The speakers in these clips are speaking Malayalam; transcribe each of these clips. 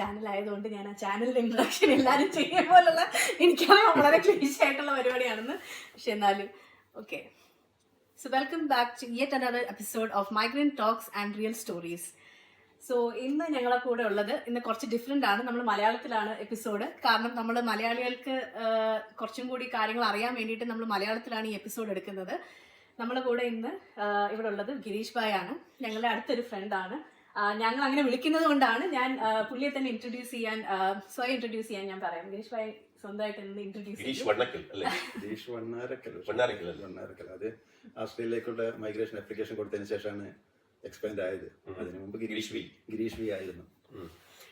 ചാനൽ ആയതുകൊണ്ട് ഞാൻ ആ ചാനലിന്റെ ഇൻട്രൊഡക്ഷൻ എല്ലാവരും ചെയ്യുന്ന പോലുള്ള എനിക്കറിയാം വളരെ ക്ലീശ ആയിട്ടുള്ള പരിപാടിയാണെന്ന്. പക്ഷെ എന്നാലും okay. So welcome back to yet another episode of migrant talks and real stories. So ഇന്ന് ഞങ്ങളെ കൂടെ ഉള്ളത് ഇന്ന് കുറച്ച് ഡിഫറെൻ്റ് ആണ്. നമ്മൾ മലയാളത്തിലാണ് എപ്പിസോഡ്. കാരണം നമ്മൾ മലയാളികൾക്ക് കുറച്ചും കൂടി കാര്യങ്ങൾ അറിയാൻ വേണ്ടിയിട്ട് നമ്മൾ മലയാളത്തിലാണ് ഈ എപ്പിസോഡ് എടുക്കുന്നത്. നമ്മളെ കൂടെ ഇന്ന് ഇവിടെ ഉള്ളത് ഗിരീഷ് ഭായ് ആണ്. ഞങ്ങളുടെ അടുത്തൊരു ഫ്രണ്ടാണ്. ഞങ്ങൾ അങ്ങനെ വിളിക്കുന്നത് കൊണ്ടാണ് ഞാൻ പുള്ളിയെ തന്നെ സ്വയം ഇൻട്രൊഡ്യൂസ് ചെയ്യാൻ ഞാൻ പറയാം. ഗിരീഷ് ഭായ് സ്വന്തമായിട്ട് ഇൻട്രൊഡ്യൂസ് വണ്ണാരക്കൽ. അത് ഓസ്ട്രേലിയയിലേക്കുള്ള മൈഗ്രേഷൻ ആപ്ലിക്കേഷൻ കൊടുത്തതിന് ശേഷമാണ് എക്സ്പാൻഡ് ആയത്. അതിനു മുമ്പ് ഗിരീഷ് വി ആയിരുന്നു.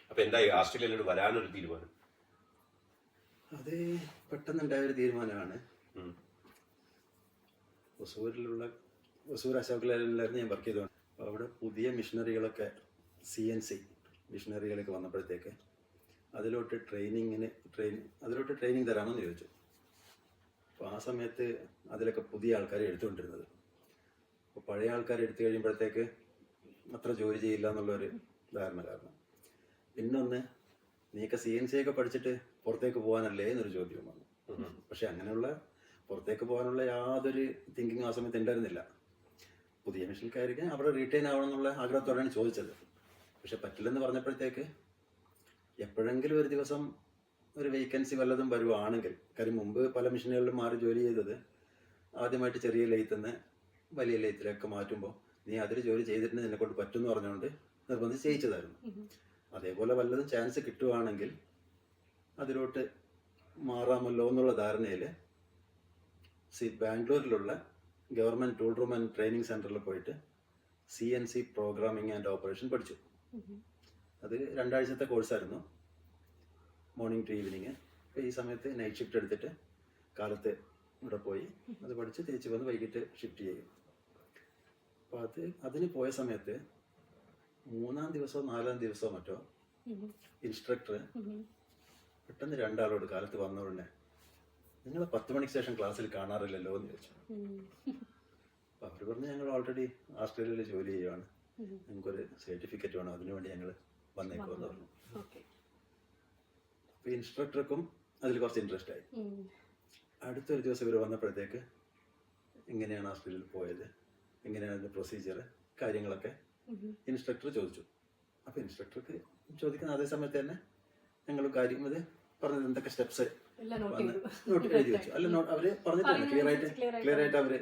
അപ്പൊ എന്തായി ഓസ്ട്രേലിയയിലോട്ട് വരാനൊരു തീരുമാനം? അത് പെട്ടെന്നുണ്ടായ ഒരു തീരുമാനമാണ്. ഒസൂർ അശോക് ഞാൻ വർക്ക് ചെയ്തതാണ്. അവിടെ പുതിയ മിഷനറികളൊക്കെ CNC മിഷനറികളൊക്കെ വന്നപ്പോഴത്തേക്ക് അതിലോട്ട് ട്രെയിനിങ് തരാമെന്ന് ചോദിച്ചു. അപ്പോൾ ആ സമയത്ത് അതിലൊക്കെ പുതിയ ആൾക്കാരെ എടുത്തുകൊണ്ടിരുന്നത്. അപ്പോൾ പഴയ ആൾക്കാരെ എടുത്തു കഴിയുമ്പോഴത്തേക്ക് അത്ര ജോലി ചെയ്യില്ല എന്നുള്ളൊരു ധാരണ കാരണം. പിന്നൊന്ന്, നീയൊക്കെ CNC ഒക്കെ പഠിച്ചിട്ട് പുറത്തേക്ക് പോകാനല്ലേ എന്നൊരു ചോദ്യം വന്നു. പക്ഷെ അങ്ങനെയുള്ള പുറത്തേക്ക് പോകാനുള്ള യാതൊരു തിങ്കിങ് ആ സമയത്ത് ഉണ്ടായിരുന്നില്ല. പുതിയ മിഷനിൽക്കാർക്ക് അവിടെ റീറ്റെയിൻ ആവണം എന്നുള്ള ആഗ്രഹത്തോടെയാണ് ചോദിച്ചത്. പക്ഷെ പറ്റില്ലെന്ന് പറഞ്ഞപ്പോഴത്തേക്ക് എപ്പോഴെങ്കിലും ഒരു ദിവസം ഒരു വേക്കൻസി വല്ലതും വരുവാണെങ്കിൽ, കാര്യം മുമ്പ് പല മിഷനുകളിലും മാറി ജോലി ചെയ്തത് ആദ്യമായിട്ട് ചെറിയ ലെയ്ത്തുനിന്ന് വലിയ ലെയ്ത്തിലൊക്കെ മാറ്റുമ്പോൾ നീ അതിൽ ജോലി ചെയ്തിട്ട് നിന്നെ കൊണ്ട് പറ്റുമെന്ന് പറഞ്ഞുകൊണ്ട് നിർബന്ധിച്ച് ചെയ്യിച്ചതായിരുന്നു. അതേപോലെ വല്ലതും ചാൻസ് കിട്ടുവാണെങ്കിൽ അതിലോട്ട് മാറാമല്ലോ എന്നുള്ള ധാരണയിൽ ബാംഗ്ലൂരിലുള്ള government tool room and training സെൻറ്ററിൽ പോയിട്ട് CNC പ്രോഗ്രാമിംഗ് ആൻഡ് ഓപ്പറേഷൻ പഠിച്ചു. അത് 2 ആഴ്ചത്തെ കോഴ്സായിരുന്നു, മോർണിംഗ് ടു ഈവനിങ്. അപ്പോൾ ഈ സമയത്ത് നൈറ്റ് ഷിഫ്റ്റ് എടുത്തിട്ട് കാലത്ത് ഇവിടെ പോയി അത് പഠിച്ച് തിരിച്ച് വന്ന് വൈകിട്ട് ഷിഫ്റ്റ് ചെയ്യും. അപ്പോൾ അതിന് പോയ സമയത്ത് 3-ാം ദിവസമോ 4-ാം ദിവസമോ മറ്റോ ഇൻസ്ട്രക്ടർ പെട്ടെന്ന് 2 ആളോട് കാലത്ത് വന്നോടനെ നിങ്ങൾ 10 മണിക്ക് ശേഷം ക്ലാസ്സിൽ കാണാറില്ലല്ലോ എന്ന് ചോദിച്ചു. അപ്പോൾ അവർ പറഞ്ഞു, ഞങ്ങൾ ഓൾറെഡി ഓസ്ട്രേലിയയിൽ ജോലി ചെയ്യുവാണ്, ഞങ്ങൾക്കൊരു സർട്ടിഫിക്കറ്റ് വേണം, അതിനുവേണ്ടി ഞങ്ങൾ വന്നേക്കുമെന്ന് പറഞ്ഞു. അപ്പോൾ ഇൻസ്ട്രക്ടർക്കും അതിൽ കുറച്ച് ഇൻട്രസ്റ്റ് ആയി. അടുത്തൊരു ദിവസം ഇവർ വന്നപ്പോഴത്തേക്ക് എങ്ങനെയാണ് ഓസ്ട്രേലിയയിൽ പോയത്, എങ്ങനെയാണ് അതിൻ്റെ പ്രൊസീജിയർ, കാര്യങ്ങളൊക്കെ ഇൻസ്ട്രക്ടർ ചോദിച്ചു. അപ്പോൾ ഇൻസ്ട്രക്ടർക്ക് ചോദിക്കുന്ന അതേ സമയത്ത് തന്നെ ഞങ്ങൾ കാര്യം അത് പറഞ്ഞത് എന്തൊക്കെ സ്റ്റെപ്സ് നോട്ട് എഴുതി വെച്ചു. അല്ല, അവര് പറഞ്ഞിട്ടുണ്ട് ക്ലിയർ ആയിട്ട് അവര്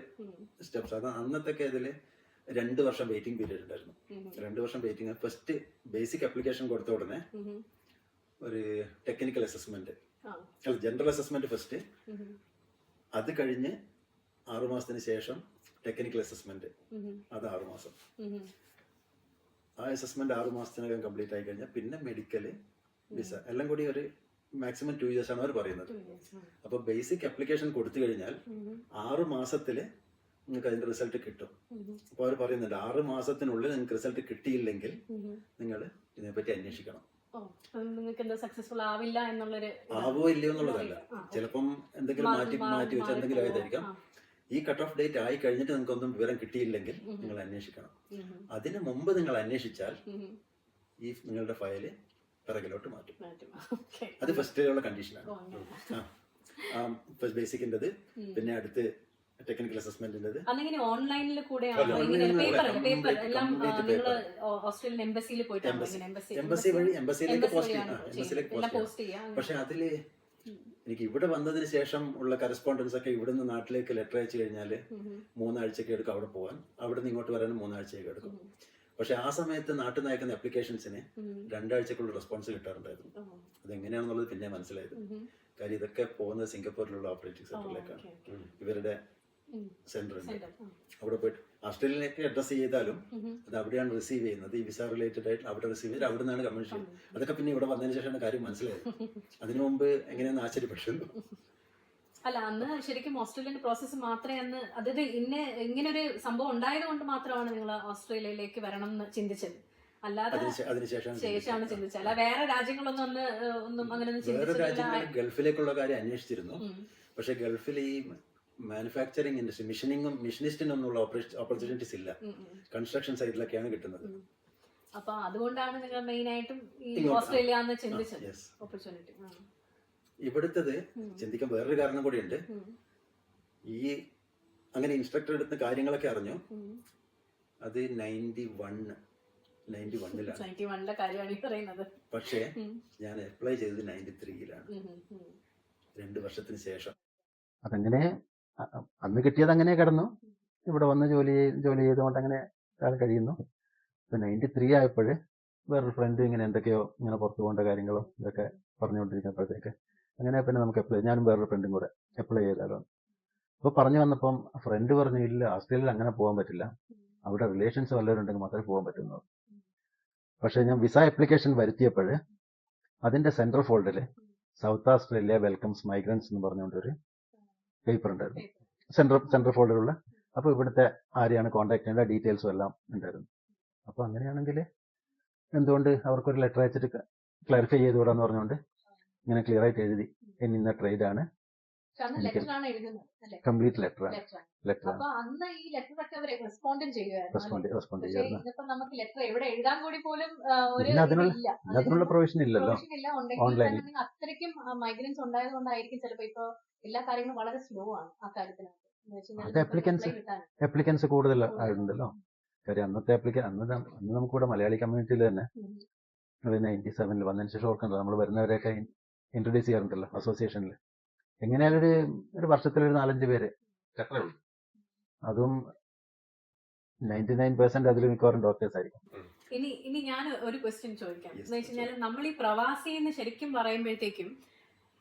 സ്റ്റെപ്സ്. അത് അന്നത്തൊക്കെ ഇതില് 2 വർഷം വെയിറ്റിംഗ് പീരീഡ് ഉണ്ടായിരുന്നു. 2 വർഷം വെയിറ്റിംഗ്. ഫസ്റ്റ് ബേസിക് ആപ്ലിക്കേഷൻ കൊടുത്ത ഉടനെ ഒരു technical assessment, general assessment first, അത് കഴിഞ്ഞ് 6 മാസത്തിന് ശേഷം ടെക്നിക്കൽ അസസ്മെന്റ്, അത് 6 മാസം. ആ അസസ്മെന്റ് 6 മാസത്തിനകം കംപ്ലീറ്റ് ആയി കഴിഞ്ഞാൽ പിന്നെ മെഡിക്കല്, വിസ, എല്ലാം കൂടി ഒരു മാക്സിമം 2 years ആണ് അവർ പറയുന്നത്. അപ്പോൾ ബേസിക് ആപ്ലിക്കേഷൻ കൊടുത്തു കഴിഞ്ഞാൽ 6 മാസത്തിൽ നിങ്ങൾക്ക് അതിന്റെ റിസൾട്ട് കിട്ടും. അപ്പോൾ അവർ പറയുന്നുണ്ട് 6 മാസത്തിനുള്ളിൽ നിങ്ങൾക്ക് റിസൾട്ട് കിട്ടിയില്ലെങ്കിൽ നിങ്ങൾ ഇതിനെപ്പറ്റി അന്വേഷിക്കണം. ആവോ ഇല്ലയോ എന്നുള്ളതല്ല, ചിലപ്പം എന്തെങ്കിലും മാറ്റി വെച്ച് എന്തെങ്കിലും ആയതായിരിക്കാം. ഈ കട്ട് ഓഫ് ഡേറ്റ് ആയി കഴിഞ്ഞിട്ട് നിങ്ങൾക്കൊന്നും വിവരം കിട്ടിയില്ലെങ്കിൽ നിങ്ങൾ അന്വേഷിക്കണം. അതിന് മുമ്പ് നിങ്ങൾ അന്വേഷിച്ചാൽ ഈ നിങ്ങളുടെ ഫയല് പിറകിലോട്ട് മാറ്റും. അത് ഫസ്റ്റിലുള്ള കണ്ടീഷനാണ്. ഫസ്റ്റ് ബേസിക്കിൻ്റെത്, പിന്നെ അടുത്ത് ടെക്നിക്കൽ അസസ്മെന്റിൻ്റെത്. ഓൺലൈനിൽ എംബസി വഴി എംബസിയിലേക്ക് പോസ്റ്റ് ചെയ്യാം. പക്ഷെ അതില് എനിക്ക് ഇവിടെ വന്നതിന് ശേഷം ഉള്ള കറസ്പോണ്ടൻസ് ഒക്കെ ഇവിടുന്ന് നാട്ടിലേക്ക് ലെറ്റർ അയച്ചു കഴിഞ്ഞാൽ 3 ആഴ്ചയൊക്കെ എടുക്കും അവിടെ പോകാൻ. അവിടെ നിന്ന് ഇങ്ങോട്ട് വരാനും 3 ആഴ്ചയൊക്കെ എടുക്കും. പക്ഷെ ആ സമയത്ത് നാട്ടിൽ നിന്ന് അയക്കുന്ന അപ്ലിക്കേഷൻസിന് 2 ആഴ്ചക്കുള്ള റെസ്പോൺസ് കിട്ടാറുണ്ടായിരുന്നു. അതെങ്ങനെയാണെന്നുള്ളത് പിന്നെ മനസ്സിലായത്. കാര്യം ഇതൊക്കെ പോകുന്നത് സിംഗപ്പൂരിലുള്ള ഓപ്പറേറ്റിംഗ് സെന്ററിലേക്കാണ്, ഇവരുടെ സെന്ററുണ്ട്. അവിടെ പോയിട്ട് ഓസ്ട്രേലിയയിലേക്ക് അഡ്രസ് ചെയ്താലും അത് അവിടെയാണ് റിസീവ് ചെയ്യുന്നത്. ഈ വിസ റിലേറ്റഡ് ആയിട്ട് അവിടെ റിസീവ് ചെയ്ത് അവിടെ നിന്നാണ് കമ്മീഷൻ. അതൊക്കെ പിന്നെ ഇവിടെ വന്നതിന് ശേഷമാണ് കാര്യം മനസ്സിലായത്. അതിനു മുമ്പ് എങ്ങനെയാണെന്ന് ആശ്ചര്യപ്പെട്ടു. അല്ല, അന്ന് ശരിക്കും ഓസ്ട്രേലിയൻ പ്രോസസ്സ് മാത്രമേ അന്ന്, അതായത് ഇങ്ങനെ ഒരു സംഭവം ഉണ്ടായത് കൊണ്ട് മാത്രമാണ് നിങ്ങൾ ഓസ്ട്രേലിയയിലേക്ക് വരണം എന്ന് ചിന്തിച്ചത്. അല്ലാതെ ശേഷമാണ് ചിന്തിച്ചത്. അല്ല, വേറെ രാജ്യങ്ങളൊന്നും ഒന്നും അങ്ങനെ ചിന്തിച്ചില്ല. ഗൾഫിലേക്കുള്ള കാര്യം അന്വേഷിച്ചിരുന്നു. പക്ഷെ ഗൾഫിൽ ഈ മാനുഫാക്ചറിങ് ഇൻഡസ്ട്രി, മിഷനിസ്റ്റിനൊന്നുള്ള ഓപ്പർച്യൂണിറ്റീസ് ഇല്ല. കൺസ്ട്രക്ഷൻ സൈഡിലൊക്കെയാണ് കിട്ടുന്നത്. അപ്പൊ അതുകൊണ്ടാണ് നിങ്ങൾ മെയിൻ ആയിട്ടും ഈ ഇങ്ങോട്ട് ഓസ്ട്രേലിയ എന്ന് ചിന്തിച്ചത് യെസ്. ഓപ്പർച്യൂണിറ്റി. ഇവിടുത്തത് ചിന്തിക്കാൻ വേറൊരു കാരണം കൂടിയുണ്ട്. ഈ അങ്ങനെ ഇൻസ്ട്രക്ടർ എടുത്ത കാര്യങ്ങളൊക്കെ അറിഞ്ഞു. അത് 91-ലാണ്. 91-ലെ കാര്യമാണ് ഈ പറയുന്നത്. പക്ഷേ ഞാൻ അപ്ലൈ ചെയ്തത് 93-ലാണ്, 2 വർഷത്തിന് ശേഷം. അതങ്ങനെ അന്ന് കിട്ടിയത് അങ്ങനെ കിടന്നു. ഇവിടെ വന്ന് ജോലി ചെയ്തുകൊണ്ട് അങ്ങനെ കാലം കഴിയുന്നു. ഇപ്പൊ 93 ആയപ്പോൾ വേറൊരു ഫ്രണ്ട് ഇങ്ങനെ എന്തൊക്കെയോ ഇങ്ങനെ പുറത്തു പോകേണ്ട കാര്യങ്ങളും ഇതൊക്കെ പറഞ്ഞുകൊണ്ടിരിക്കുമ്പോഴത്തേക്ക് അങ്ങനെ പിന്നെ നമുക്ക് അപ്ലൈ, ഞാനും വേറൊരു ഫ്രണ്ടും കൂടെ അപ്ലൈ ചെയ്താലോ. അപ്പോൾ പറഞ്ഞു വന്നപ്പം ഫ്രണ്ട് പറഞ്ഞു, ഇല്ല ഓസ്ട്രേലിയയിൽ അങ്ങനെ പോകാൻ പറ്റില്ല, അവിടെ റിലേഷൻസ് വല്ലവരുണ്ടെങ്കിൽ മാത്രമേ പോകാൻ പറ്റുന്നു. പക്ഷേ ഞാൻ വിസ ആപ്ലിക്കേഷൻ വരുത്തിയപ്പോൾ അതിന്റെ സെൻട്രൽ ഫോൾഡിൽ സൗത്ത് ഓസ്ട്രേലിയ വെൽക്കംസ് മൈഗ്രൻസ് എന്ന് പറഞ്ഞുകൊണ്ടൊരു പേപ്പർ ഉണ്ടായിരുന്നു, സെൻട്രൽ ഫോൾഡിലുള്ള. അപ്പോൾ ഇവിടുത്തെ ആരെയാണ് കോൺടാക്ട് ചെയ്യേണ്ട ഡീറ്റെയിൽസും എല്ലാം ഉണ്ടായിരുന്നു. അപ്പോൾ അങ്ങനെയാണെങ്കിൽ എന്തുകൊണ്ട് അവർക്കൊരു ലെറ്റർ അയച്ചിട്ട് ക്ലാരിഫൈ ചെയ്തുകൂടാന്ന് പറഞ്ഞുകൊണ്ട് ഇങ്ങനെ ക്ലിയർ ആയിട്ട് എഴുതി, ഇന്ന ട്രേഡാണ്, കംപ്ലീറ്റ് ലെറ്ററാണ്. പിന്നെ അതിനുള്ള പ്രൊവിഷൻ ഇല്ലല്ലോ ഓൺലൈനിൽ. അത്രയ്ക്കും മൈഗ്രൻസ് ഉണ്ടായതുകൊണ്ടായിരിക്കും ചിലപ്പോ ഇപ്പൊ എല്ലാ കാര്യങ്ങളും വളരെ സ്ലോ ആണ് ആ കാര്യത്തിനകത്ത്. അത് അപ്ലിക്കൻസ് കൂടുതൽ ആയിട്ടുണ്ടല്ലോ. കാര്യം അന്ന് നമുക്കിവിടെ മലയാളി കമ്മ്യൂണിറ്റിയിൽ തന്നെ 97 വന്നതിന് ശേഷം ഓർക്കണ്ടല്ലോ, നമ്മൾ വരുന്നവരെയൊക്കെ ഇൻട്രൊഡ്യൂസ് ചെയ്യാറുണ്ടല്ലോ അസോസിയേഷനിൽ. എങ്ങനെയാലും ഒരു വർഷത്തിലൊരു 4-5 പേര് അത്രേ ഉള്ളൂ. അതും 99% അതിൽ മിക്കവാറും ഡോക്ടേഴ്സ് ആയിരിക്കും. ഇനി ഞാൻ ഒരു ക്വസ്റ്റ്യൻ ചോദിക്കാം. എന്ന് വെച്ചാൽ നമ്മൾ ഈ പ്രവാസി എന്ന് ശരിക്കും പറയുമ്പോഴത്തേക്കും,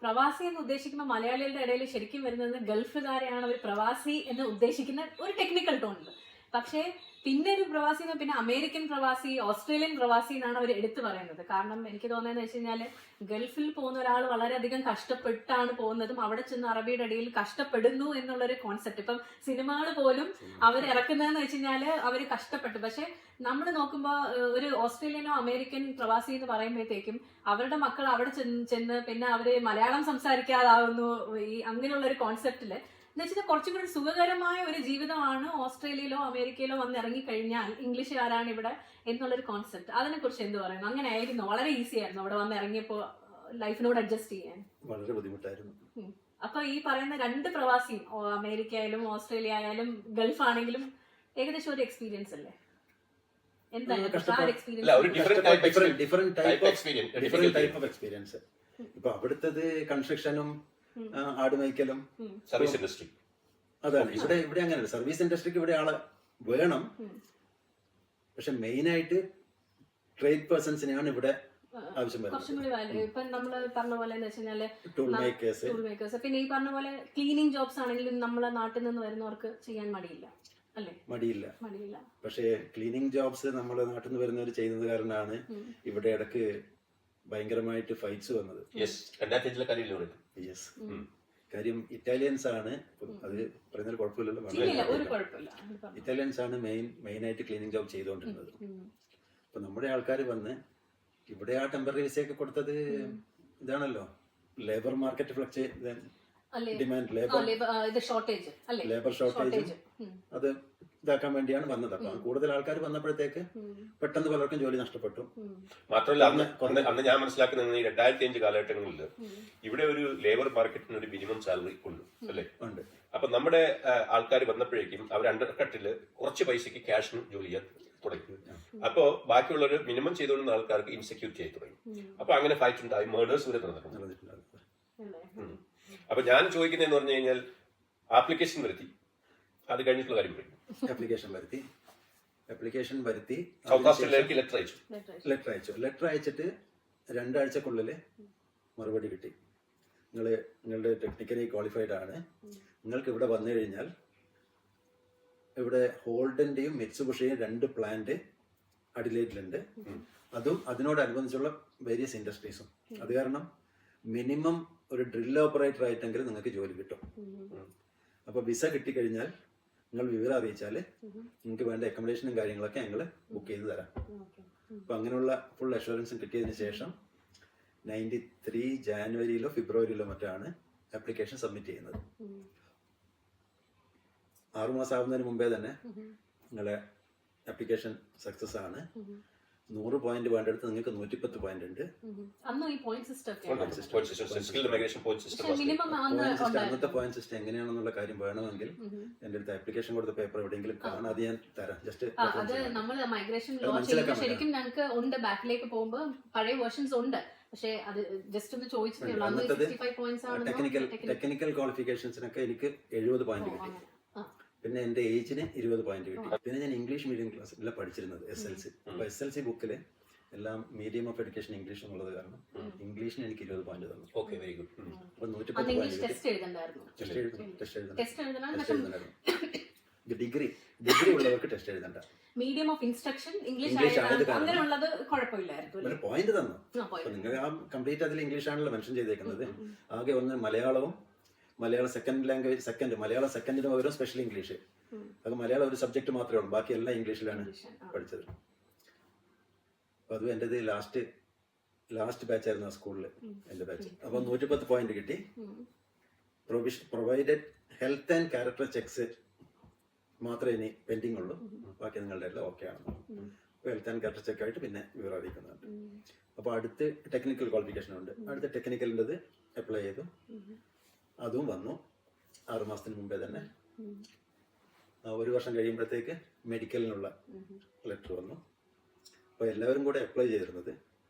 പ്രവാസി എന്ന് ഉദ്ദേശിക്കുമ്പോൾ മലയാളികളുടെ ഇടയിൽ ശരിക്കും വരുന്നത് ഗൾഫുകാരെയാണ് ഒരു പ്രവാസി എന്ന് ഉദ്ദേശിക്കുന്ന ഒരു ടെക്നിക്കൽ ടോണിൽ. പക്ഷേ പിന്നെ ഒരു പ്രവാസി പിന്നെ അമേരിക്കൻ പ്രവാസി, ഓസ്ട്രേലിയൻ പ്രവാസി എന്നാണ് അവർ എടുത്തു പറയുന്നത്. കാരണം എനിക്ക് തോന്നുന്നതെന്ന് വെച്ച് കഴിഞ്ഞാൽ ഗൾഫിൽ പോകുന്ന ഒരാൾ വളരെയധികം കഷ്ടപ്പെട്ടാണ് പോകുന്നതും അവിടെ ചെന്ന് അറബിയുടെ ഇടയിൽ കഷ്ടപ്പെടുന്നു എന്നുള്ളൊരു കോൺസെപ്റ്റ്. ഇപ്പം സിനിമകൾ പോലും അവർ ഇറക്കുന്നതെന്ന് വെച്ച് കഴിഞ്ഞാൽ അവർ കഷ്ടപ്പെട്ടു. പക്ഷെ നമ്മൾ നോക്കുമ്പോൾ ഒരു ഓസ്ട്രേലിയനോ അമേരിക്കൻ പ്രവാസി എന്ന് പറയുമ്പോഴത്തേക്കും അവരുടെ മക്കൾ അവിടെ ചെന്ന് പിന്നെ അവര് മലയാളം സംസാരിക്കാതാവുന്നു, ഈ അങ്ങനെയുള്ള ഒരു കോൺസെപ്റ്റില് എന്ന് വെച്ചാൽ കുറച്ചും കൂടി സുഖകരമായ ഒരു ജീവിതമാണ് ഓസ്ട്രേലിയയിലോ അമേരിക്കയിലോ വന്ന് ഇറങ്ങിക്കഴിഞ്ഞാൽ ഇംഗ്ലീഷുകാരാണ് ഇവിടെ എന്നുള്ളൊരു കോൺസെപ്റ്റ്. അതിനെ കുറിച്ച് എന്ത് പറയുന്നു? അങ്ങനെ ആയിരുന്നു? വളരെ ഈസി ആയിരുന്നു അവിടെ വന്ന് ഇറങ്ങിയപ്പോ ലൈഫിനോട് അഡ്ജസ്റ്റ് ചെയ്യാൻ? വളരെ ബുദ്ധിമുട്ടായിരുന്നു. അപ്പൊ ഈ പറയുന്ന 2 പ്രവാസിയും അമേരിക്ക ആയാലും ഓസ്ട്രേലിയ ആയാലും ഗൾഫ് ആണെങ്കിലും ഏകദേശം ഒരു എക്സ്പീരിയൻസ് അല്ലേ? എക്സ്പീരിയൻസ്. ഇപ്പൊ അവിടുത്തത് കൺസ്ട്രക്ഷനും ആടുമേക്കലും സർവീസ് ഇൻഡസ്ട്രി. അതാണ്. ഇവിടെ അങ്ങനെയല്ല. സർവീസ് ഇൻഡസ്ട്രിക്ക് ഇവിടെ ആളെ വേണം, പക്ഷെ മെയിൻ ആയിട്ട് ട്രേഡ് പേഴ്സൺസിനെയാണ് ഇവിടെ ആവശ്യം വരുന്നത്. ഇപ്പൊ നമ്മള് പറഞ്ഞ പോലെ ടൂൾ മേക്കേഴ്സ്, പിന്നെ ഈ പറഞ്ഞ പോലെ ക്ലീനിങ് ജോബ്സ് ആണെങ്കിലും നമ്മളെ നാട്ടിൽ നിന്ന് വരുന്നവർക്ക് ചെയ്യാൻ മടിയില്ല. പക്ഷേ ക്ലീനിങ് ജോബ്സ് നമ്മളെ നാട്ടിൽ നിന്ന് വരുന്നവർ ചെയ്യുന്നത് കാരണമാണ് ഇവിടെ ഇടക്ക് ഭയങ്കരമായിട്ട് ഫൈറ്റ്സ് വന്നത്. കാര്യം ഇറ്റാലിയൻസ് ആണ്, അത് പറയുന്നൊരു കുഴപ്പമില്ലല്ലോ. ഇറ്റാലിയൻസ് ആണ് മെയിൻ ആയിട്ട് ക്ലീനിങ് ജോബ് ചെയ്തുകൊണ്ടിരുന്നത്. അപ്പൊ നമ്മുടെ ആൾക്കാർ വന്ന് ഇവിടെ ആ ടെമ്പററി വിസയൊക്കെ കൊടുത്തത് ഇതാണല്ലോ, labour market demand, labour shortage അത് ഇതാക്കാൻ വേണ്ടിയാണ് വന്നത്. അപ്പൊ കൂടുതൽ ആൾക്കാർ വന്നപ്പോഴത്തേക്ക് പെട്ടെന്ന് പലർക്കും ജോലി നഷ്ടപ്പെട്ടു. മാത്രമല്ല അന്ന് ഞാൻ മനസ്സിലാക്കുന്നത് 2005 കാലഘട്ടങ്ങളിൽ ഇവിടെ ഒരു ലേബർ മാർക്കറ്റിന് ഒരു മിനിമം സാലറി ഉണ്ട് അല്ലേ? ഉണ്ട്. അപ്പൊ നമ്മുടെ ആൾക്കാർ വന്നപ്പോഴേക്കും അവർ അണ്ടർകട്ടില് കുറച്ച് പൈസക്ക് ക്യാഷിന് ജോലി ചെയ്യാൻ തുടങ്ങി. അപ്പോ ബാക്കിയുള്ളവർ മിനിമം ചെയ്തുകൊണ്ടിരുന്ന ആൾക്കാർക്ക് ഇൻസെക്യൂരിറ്റി ആയി തുടങ്ങി. അപ്പൊ അങ്ങനെ ഫൈറ്റ് ഉണ്ടായി, മേഡേഴ്സ് വരെ നടന്നിട്ടുണ്ട്. അപ്പൊ ഞാൻ ചോദിക്കുന്നതെന്ന് പറഞ്ഞു കഴിഞ്ഞാൽ ആപ്ലിക്കേഷൻ വരുത്തി, അത് കഴിഞ്ഞിട്ടുള്ള കാര്യം പറയും. ആപ്ലിക്കേഷൻ വരുത്തി സൗത്ത് ഓസ്ട്രേലിയയിലേക്ക് ലെറ്റർ അയച്ചിട്ട് 2 ആഴ്ചക്കുള്ളിൽ മറുപടി കിട്ടി. നിങ്ങളുടെ ടെക്നിക്കലി ക്വാളിഫൈഡ് ആണ്, നിങ്ങൾക്ക് ഇവിടെ വന്നു കഴിഞ്ഞാൽ ഇവിടെ ഹോൾഡന്റെയും മിറ്റ്സുബിഷിയും 2 പ്ലാന്റ് അഡിലേഡിലുണ്ട്, അതും അതിനോടനുബന്ധിച്ചുള്ള വേരിയസ് ഇൻഡസ്ട്രീസും. അത് കാരണം മിനിമം ഒരു ഡ്രിൽ ഓപ്പറേറ്റർ ആയിട്ടെങ്കിലും നിങ്ങൾക്ക് ജോലി കിട്ടും. അപ്പൊ വിസ കിട്ടിക്കഴിഞ്ഞാൽ നിങ്ങൾ വിവരം അറിയിച്ചാൽ നിങ്ങൾക്ക് വേണ്ട അക്കോമഡേഷനും കാര്യങ്ങളൊക്കെ ഞങ്ങൾ ബുക്ക് ചെയ്ത് തരാം. അപ്പൊ അങ്ങനെയുള്ള ഫുൾ അഷുറൻസും കിട്ടിയതിന് ശേഷം 93 ജാനുവരിയിലോ ഫെബ്രുവരിയിലോ മറ്റാണ് ആപ്ലിക്കേഷൻ സബ്മിറ്റ് ചെയ്യുന്നത്. 6 മാസം ആവുന്നതിന് മുമ്പേ തന്നെ നിങ്ങളെ ആപ്ലിക്കേഷൻ സക്സസ് ആണ്. 100 പോയിന്റ് വേണ്ടടുത്ത് നിങ്ങൾക്ക് 110 പോയിന്റ് ഉണ്ട്. അന്നും ഈ point system skilled migration point system minimum point system, അന്നത്തെ പോയിന്റ് സിസ്റ്റം എങ്ങനെയാണെന്നുള്ള കാര്യം വേണമെങ്കിൽ എൻ്റെ അടുത്ത് ആപ്ലിക്കേഷൻ കൊടുത്ത പേപ്പർ എവിടെയെങ്കിലും കാണാതെ ഞാൻ തരാം. ജസ്റ്റ് അത് നമ്മൾ മൈഗ്രേഷൻ ലോ മനസ്സിലാക്കാൻ ചെയ്യുമ്പോൾ ശരിക്കും ഞങ്ങൾക്ക് ഉണ്ട്, ബാക്കിലേക്ക് പോകുമ്പോൾ പഴയ വേർഷൻസ് ഉണ്ട്. പക്ഷേ അത് ജസ്റ്റ് ഒന്ന് ചോദിച്ചതേ ഉള്ളൂ. അന്ന് 65 പോയിന്റ്സ് ആണ് ടെക്നിക്കൽ ക്വാളിഫിക്കേഷൻസിനൊക്കെ എനിക്ക് 70 പോയിന്റ് കിട്ടി. പിന്നെ എൻ്റെ ഏജിന് 20 പോയിന്റ് കിട്ടി. പിന്നെ ഞാൻ ഇംഗ്ലീഷ് മീഡിയം ക്ലാസ്സിലാണ് പഠിച്ചിരുന്നത്, SLC. അപ്പോൾ SLC ബുക്കിൽ എല്ലാം മീഡിയം ഓഫ് എഡ്യൂക്കേഷൻ ഇംഗ്ലീഷ് എന്നുള്ളത് കാരണം ഇംഗ്ലീഷിന് എനിക്ക് 20 പോയിന്റ് തന്നു. Okay, very good. അപ്പോൾ 110 പോയിന്റ് ടെസ്റ്റ് എഴുതണ്ടായിരുന്നു. ടെസ്റ്റ് എഴുതണം. ഡിഗ്രി ഉള്ളവർക്ക് ടെസ്റ്റ് എഴുതണ്ട. Medium of instruction English English ആയത് കാരണം അങ്ങനെയുള്ളത് കുഴപ്പമില്ലായിരുന്നു. ഒരു പോയിന്റ് തന്നു. അപ്പൊ നിങ്ങൾ ആ കംപ്ലീറ്റ് അതിൽ ഇംഗ്ലീഷ് ആണല്ലോ മെൻഷൻ ചെയ്തേക്കുന്നത്. ആകെ ഒന്ന് മലയാളവും മലയാളം സെക്കൻഡ് ലാംഗ്വേജ് മലയാളം സെക്കൻഡിന് പകരം സ്പെഷ്യൽ ഇംഗ്ലീഷ്. അത് മലയാളം ഒരു സബ്ജക്ട് മാത്രമേ ഉള്ളൂ, ബാക്കി എല്ലാം ഇംഗ്ലീഷിലാണ് പഠിച്ചത്. അപ്പൊ അതും എൻ്റെ ലാസ്റ്റ് ബാച്ച് ആയിരുന്നു ആ സ്കൂളിൽ, എൻ്റെ ബാച്ച്. അപ്പൊ 110 പോയിന്റ് കിട്ടി. Provided health and character checks മാത്രമേ ഇനി പെൻഡിങ് ഉള്ളൂ, ബാക്കി നിങ്ങളുടെ എല്ലാം ഓക്കെ ആണ്. അപ്പോൾ ഹെൽത്ത് ആൻഡ് ക്യാരക്ടർ ചെക്ക് ആയിട്ട് പിന്നെ വിവരം അറിയിക്കുന്നുണ്ട്. അപ്പോൾ അടുത്ത് ടെക്നിക്കൽ ക്വാളിഫിക്കേഷൻ ഉണ്ട്. അടുത്ത ടെക്നിക്കലിൻ്റെത് അപ്ലൈ ചെയ്തു, അതും വന്നു 6 മാസത്തിന് മുമ്പേ തന്നെ. 1 വർഷം കഴിയുമ്പോഴത്തേക്ക് മെഡിക്കലിനുള്ള ലെറ്റർ വന്നു. അപ്പോൾ എല്ലാവരും കൂടെ അപ്ലൈ ചെയ്തിരുന്നത്,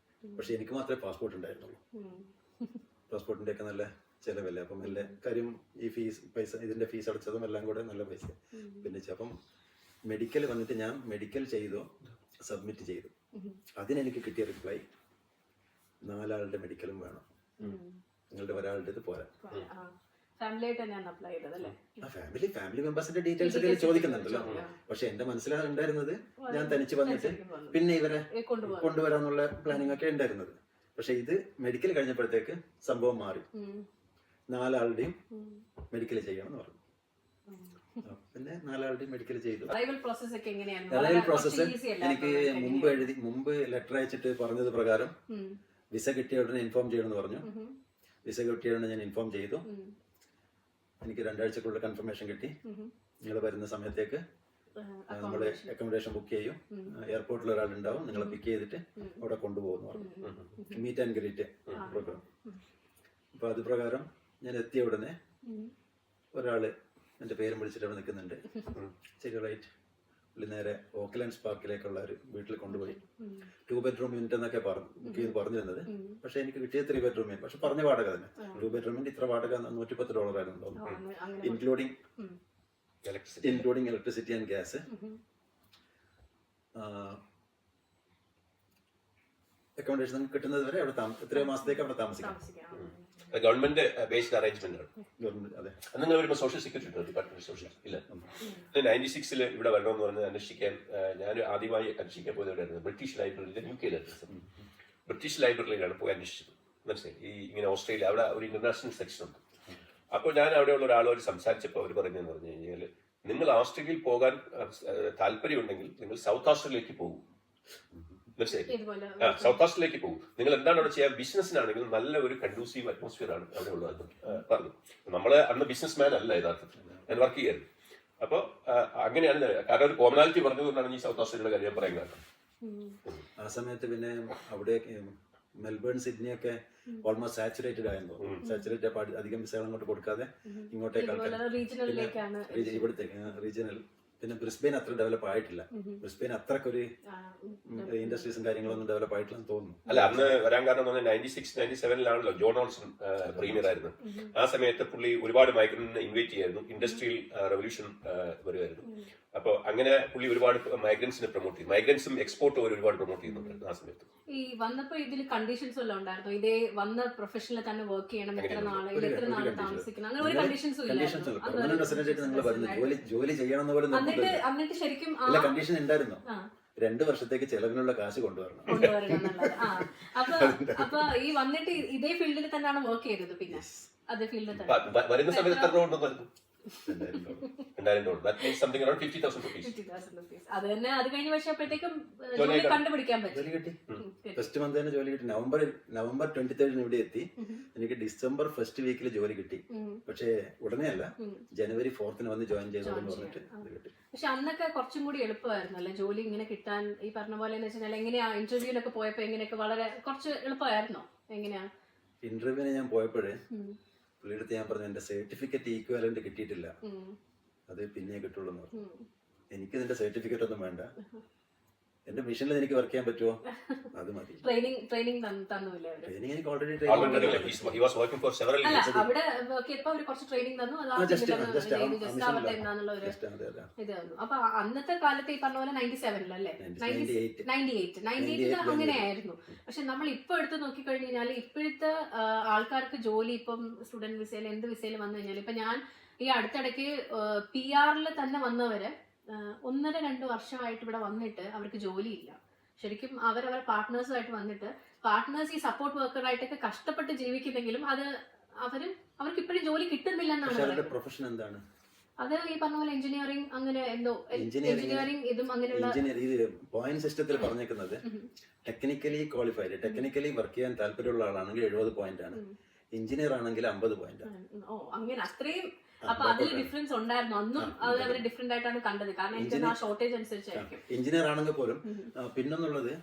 പക്ഷെ എനിക്ക് മാത്രമേ പാസ്പോർട്ട് ഉണ്ടായിരുന്നുള്ളൂ. പാസ്പോർട്ടിൻ്റെ ഒക്കെ നല്ല ചിലവല്ലേ. അപ്പം എല്ലാ കാര്യം ഈ പൈസ ഇതിൻ്റെ ഫീസ് അടച്ചതും എല്ലാം കൂടെ നല്ല പൈസ പിന്നെ. അപ്പം മെഡിക്കൽ വന്നിട്ട് ഞാൻ മെഡിക്കൽ ചെയ്തു, സബ്മിറ്റ് ചെയ്തു. അതിനെനിക്ക് കിട്ടിയ റിപ്ലൈ 4 ആളുടെ മെഡിക്കലും വേണം, നിങ്ങളുടെ ഒരാളുടെ ഇത് പോരാ. ഫാമിലി മെമ്പേഴ്സിന്റെ ഡീറ്റെയിൽസ് ഒക്കെ ചോദിക്കുന്നുണ്ടല്ലോ. പക്ഷെ എന്റെ മനസ്സിലുണ്ടായിരുന്നത് ഞാൻ തനിച്ച് വന്നിട്ട് പിന്നെ ഇവരെ കൊണ്ടുവരാന്നുള്ള പ്ലാനിങ് ഒക്കെ ഉണ്ടായിരുന്നത്. പക്ഷെ ഇത് മെഡിക്കൽ കഴിഞ്ഞപ്പോഴത്തേക്ക് സംഭവം മാറി. 4 ആളുടെയും മെഡിക്കൽ ചെയ്യണമെന്ന് പറഞ്ഞു. പിന്നെ 4 ആളുടെയും മെഡിക്കൽ ചെയ്തു. അറൈവൽ പ്രോസസ്സ് എനിക്ക് മുമ്പ് ലെറ്റർ അയച്ചിട്ട് പറഞ്ഞത് പ്രകാരം വിസ കിട്ടിയ ഉടനെ ഇൻഫോം ചെയ്യണമെന്ന് പറഞ്ഞു. വിസ കിട്ടിയ ഉടനെ ഞാൻ ഇൻഫോം ചെയ്തു. എനിക്ക് 2 ആഴ്ചക്കുള്ള കൺഫർമേഷൻ കിട്ടി. നിങ്ങൾ വരുന്ന സമയത്തേക്ക് നമ്മൾ അക്കോമഡേഷൻ ബുക്ക് ചെയ്യും, എയർപോർട്ടിൽ ഒരാളുണ്ടാവും, നിങ്ങളെ പിക്ക് ചെയ്തിട്ട് അവിടെ കൊണ്ടുപോകുന്നു പറഞ്ഞു. Meet and greet program. അപ്പോൾ അത് പ്രകാരം ഞാൻ എത്തിയ ഉടനെ ഒരാള് എൻ്റെ പേരും വിളിച്ചിട്ട് അവിടെ നിൽക്കുന്നുണ്ട്. ശരി, റൈറ്റ്. പുള്ളി നേരെ ഓക്ക്ലാൻഡ്സ് പാർക്കിലേക്കുള്ള ഒരു വീട്ടിൽ കൊണ്ടുപോയി. 2 ബെഡ്റൂം യൂണിറ്റ് എന്നൊക്കെ ബുക്ക് ചെയ്ത് പറഞ്ഞിരുന്നത്. പക്ഷെ എനിക്ക് കിട്ടിയത് 3 ബെഡ്റൂം. പക്ഷെ പറഞ്ഞ വാടക തന്നെ 2 ബെഡ്റൂമിന്റെ ഇത്ര വാടക $110 ആയിരുന്നു തോന്നുന്നു, including electricity and gas. Accommodation കിട്ടുന്നത് വരെ അവിടെ എത്രയോ മാസത്തേക്ക് അവിടെ താമസിക്കാം. ഗവൺമെന്റ് ബേസ്ഡ് അറേഞ്ച്മെന്റ് ആണ്. അതെ. നിങ്ങൾ വരുമ്പോൾ സോഷ്യൽ സെക്യൂരിറ്റി ഡിപ്പാർട്ട്മെന്റ് സോഷ്യൽ ഇല്ല. 96 ഇവിടെ വരണമെന്ന് പറഞ്ഞ് അന്വേഷിക്കാൻ ഞാൻ ആദ്യമായി അന്വേഷിക്കാൻ പോയതായിരുന്നു ബ്രിട്ടീഷ് ലൈബ്രറിയിലെ UK ബ്രിട്ടീഷ് ലൈബ്രറിയിലാണ് പോയി അന്വേഷിച്ചത്. മനസ്സിലായി? ഈ ഇങ്ങനെ ഓസ്ട്രേലിയ അവിടെ ഒരു ഇന്റർനാഷണൽ സെക്ഷൻ ഉണ്ട്. അപ്പോൾ ഞാൻ അവിടെയുള്ള ഒരാളോട് സംസാരിച്ചപ്പോൾ അവർ പറഞ്ഞതെന്ന് പറഞ്ഞു കഴിഞ്ഞാൽ, നിങ്ങൾ ഓസ്ട്രേലിയയിൽ പോകാൻ താല്പര്യമുണ്ടെങ്കിൽ നിങ്ങൾ സൗത്ത് ഓസ്ട്രേലിയയിലേക്ക് പോകും. മനസ്സിലായി? സൗത്ത് ഓസ്ട്രേലിയയിലേക്ക് പോകും. നിങ്ങൾ എന്താണ് അവിടെ ചെയ്യാൻ? ബിസിനസ്സിനാണെങ്കിൽ നല്ല ഒരു കണ്ടൂസീവ് അറ്റ്മോസ്ഫിയർ ആണ് അവിടെ ഉള്ളതെന്ന് പറഞ്ഞു. നമ്മള് അന്ന് ബിസിനസ് മാൻ അല്ല യഥാർത്ഥത്തിൽ, ഞാൻ വർക്ക് ചെയ്യായിരുന്നു. അപ്പോൾ അങ്ങനെയാണ്, കാരണം ഒരു കോമണാലിറ്റി പറഞ്ഞതുകൊണ്ടാണ് ഈ സൗത്ത് ഓസ്ട്രേലിയയുടെ കാര്യം പറയാൻ കാരണം. ആ സമയത്ത് പിന്നെ അവിടെ മെൽബൺ, സിഡ്നി ഒക്കെ ഓൾമോസ്റ്റ് സാച്ചുറേറ്റഡ് ആയിരുന്നു. സാച്ചുറേറ്റ് അധികം വിസകൾ അങ്ങോട്ട് കൊടുക്കാതെ ഇങ്ങോട്ടേക്ക് ആൾക്കാർ ഇവിടത്തേക്ക് റീജിയണൽ. പിന്നെ ബ്രിസ്ബെയിൻ അത്ര ഡെവലപ്പ് ആയിട്ടില്ല. ബ്രിസ്ബെയിൻ അത്രക്കൊരു ഇൻഡസ്ട്രീസും കാര്യങ്ങളൊന്നും ഡെവലപ്പ് ആയിട്ടില്ലെന്ന് തോന്നുന്നു. അല്ല, അന്ന് വരാൻ കാരണം 96, 97 ജോൺ ഓൾസൺ പ്രീമിയർ ആയിരുന്നു. ആ സമയത്ത് പുള്ളി ഒരുപാട് മൈഗ്രന്റിനെ ഇൻവൈറ്റ് ചെയ്യായിരുന്നു. ഇൻഡസ്ട്രിയൽ റെവല്യൂഷൻ വരുമായിരുന്നു. അപ്പോൾ അങ്ങനെ പുള്ളി ഒരുപാട് മൈഗ്രൻസിനെ പ്രൊമോട്ട് ചെയ്തു. മൈഗ്രൻസും എക്സ്പോർട്ടും ഒരുപാട് പ്രൊമോട്ട് ചെയ്യുന്നുണ്ടായിരുന്നു ആ സമയത്ത്. ഈ വന്നപ്പോ ഇതിൽ കണ്ടീഷൻസ് വല്ലതും ഉണ്ടായിരുന്നു? ഇതേ വന്ന പ്രൊഫഷണൽ തന്നെ വർക്ക് ചെയ്യണം, എത്ര നാള് താമസിക്കണം, അങ്ങനെ ഒരു കണ്ടീഷൻസും ജോലി ചെയ്യണം. എന്നിട്ട് ശരിക്കും കണ്ടീഷൻ ഉണ്ടായിരുന്നു, 2 വർഷത്തേക്ക് ചെലവിനുള്ള കാശ് കൊണ്ടുവരണം. അപ്പൊ ഈ വന്നിട്ട് ഇതേ ഫീൽഡിൽ തന്നെയാണ് വർക്ക് ചെയ്തത്. പിന്നെ അതേ ഫീൽഡിൽ തന്നെ വരുന്ന സമയത്ത് $2,000. That means something around 50,000 rupees. 50,000 rupees. അത് തന്നെ അത് കഴിഞ്ഞ വർഷം അപ്പോഴത്തേക്കും ജോലി ജോലി കണ്ടുപിടിക്കാൻ പറ്റും. ജോലി കിട്ടി. ഫസ്റ്റ് മന്ത് തന്നെ ജോലി കിട്ടി. നവംബർ 23 ഇവിടെ എത്തി. എനിക്ക് ഡിസംബർ ഫസ്റ്റ് വീക്കിൽ ജോലി കിട്ടി. പക്ഷേ ഉടനെ അല്ല, ജനുവരി 4 വന്ന് ജോയിൻ ചെയ്തോളെന്ന് പറഞ്ഞിട്ട് അത് കിട്ടി. പക്ഷെ അന്നൊക്കെ കുറച്ചും കൂടി എളുപ്പമായിരുന്നു അല്ലെ ജോലി ഇങ്ങനെ കിട്ടാൻ? ഈ പറഞ്ഞ പോലെ എന്ന് വെച്ചാൽ എങ്ങനെയാ ഇന്റർവ്യൂവിനൊക്കെ പോയപ്പോ എങ്ങനെയൊക്കെ വളരെ കുറച്ച് എളുപ്പമായിരുന്നോ? എങ്ങനെയാ ഇന്റർവ്യൂവിന് ഞാൻ പോയപ്പോഴേ പുള്ളിയെടുത്ത് ഞാൻ പറഞ്ഞു എന്റെ സർട്ടിഫിക്കറ്റ് ഈക്വലന്റ് കിട്ടിയിട്ടില്ല, അത് പിന്നെ കിട്ടുള്ളൂ എന്ന് പറഞ്ഞു. എനിക്ക് ഇതിന്റെ സർട്ടിഫിക്കറ്റ് ഒന്നും വേണ്ട, എന്റെ മിഷനിൽ എനിക്ക് വർക്ക് ചെയ്യാൻ പറ്റുമോ അത് മതി. ട്രെയിനിങ് തന്നില്ല? ട്രെയിനിങ് എനിക്ക് already He was working for several അല്ല years. അവിടെ നോക്കിയപ്പോ അവര് കുറച്ച് ട്രെയിനിങ് തന്നു, അത് ജസ്റ്റ് ആവട്ടെ എന്നാന്നുള്ള ഒരു ഇത് തന്നു. അപ്പൊ അന്നത്തെ കാലത്ത് ഈ പറഞ്ഞ പോലെ 97-ലല്ലേ 98 അങ്ങനെയായിരുന്നു. പക്ഷെ നമ്മൾ ഇപ്പൊ എടുത്ത് നോക്കിക്കഴിഞ്ഞു കഴിഞ്ഞാൽ ഇപ്പോഴത്തെ ആൾക്കാർക്ക് ജോലി ഇപ്പം സ്റ്റുഡന്റ് വിസയിൽ എന്ത് വിസയിൽ വന്നു കഴിഞ്ഞാൽ ഇപ്പൊ ഞാൻ ഈ അടുത്തിടയ്ക്ക് PR തന്നെ വന്നവര് 1.5-2 വർഷമായിട്ട് ഇവിടെ വന്നിട്ട് അവർക്ക് ജോലിയില്ല. ശരിക്കും അവരവരുടെ പാർട്ട്നേഴ്സുമായിട്ട് വന്നിട്ട് പാർട്ട്നേഴ്സ് ഈ സപ്പോർട്ട് വർക്കറായിട്ടൊക്കെ കഷ്ടപ്പെട്ട് ജീവിക്കുന്നെങ്കിലും അത് അവർക്ക് ഇപ്പോഴും ജോലി കിട്ടുന്നില്ല എന്നാണ്. പ്രൊഫഷൻ എന്താണ്? അത് ഈ പറഞ്ഞ പോലെ എഞ്ചിനീയറിംഗ് അങ്ങനെ എന്തോ എഞ്ചിനീയറിംഗ് ഇതും അങ്ങനെയുള്ള ഇത് പോയിന്റ് സിസ്റ്റത്തിൽ പറഞ്ഞേക്കുന്നത് ടെക്നിക്കലി ക്വാളിഫൈഡ്, ടെക്നിക്കലി വർക്ക് ചെയ്യാൻ താല്പര്യമുള്ള ആളാണെങ്കിൽ 70 പോയിന്റ് ആണ്, എഞ്ചിനീയർ ആണെങ്കിൽ 50 പോയിന്റ് ആണ്. ഓ അങ്ങനെ അത്രയും. അപ്പൊ അതിൽ ഡിഫറൻസ് ഉണ്ടായിരുന്നു അന്നും? അത് അവർ ഡിഫറെന്റ് ആയിട്ടാണ് കണ്ടത്? കാരണം എനിക്ക് ആ ഷോർട്ടേജ് അനുസരിച്ചായിരിക്കും. എഞ്ചിനീയർ ആണെങ്കിൽ പോലും പിന്നെന്നുള്ളത്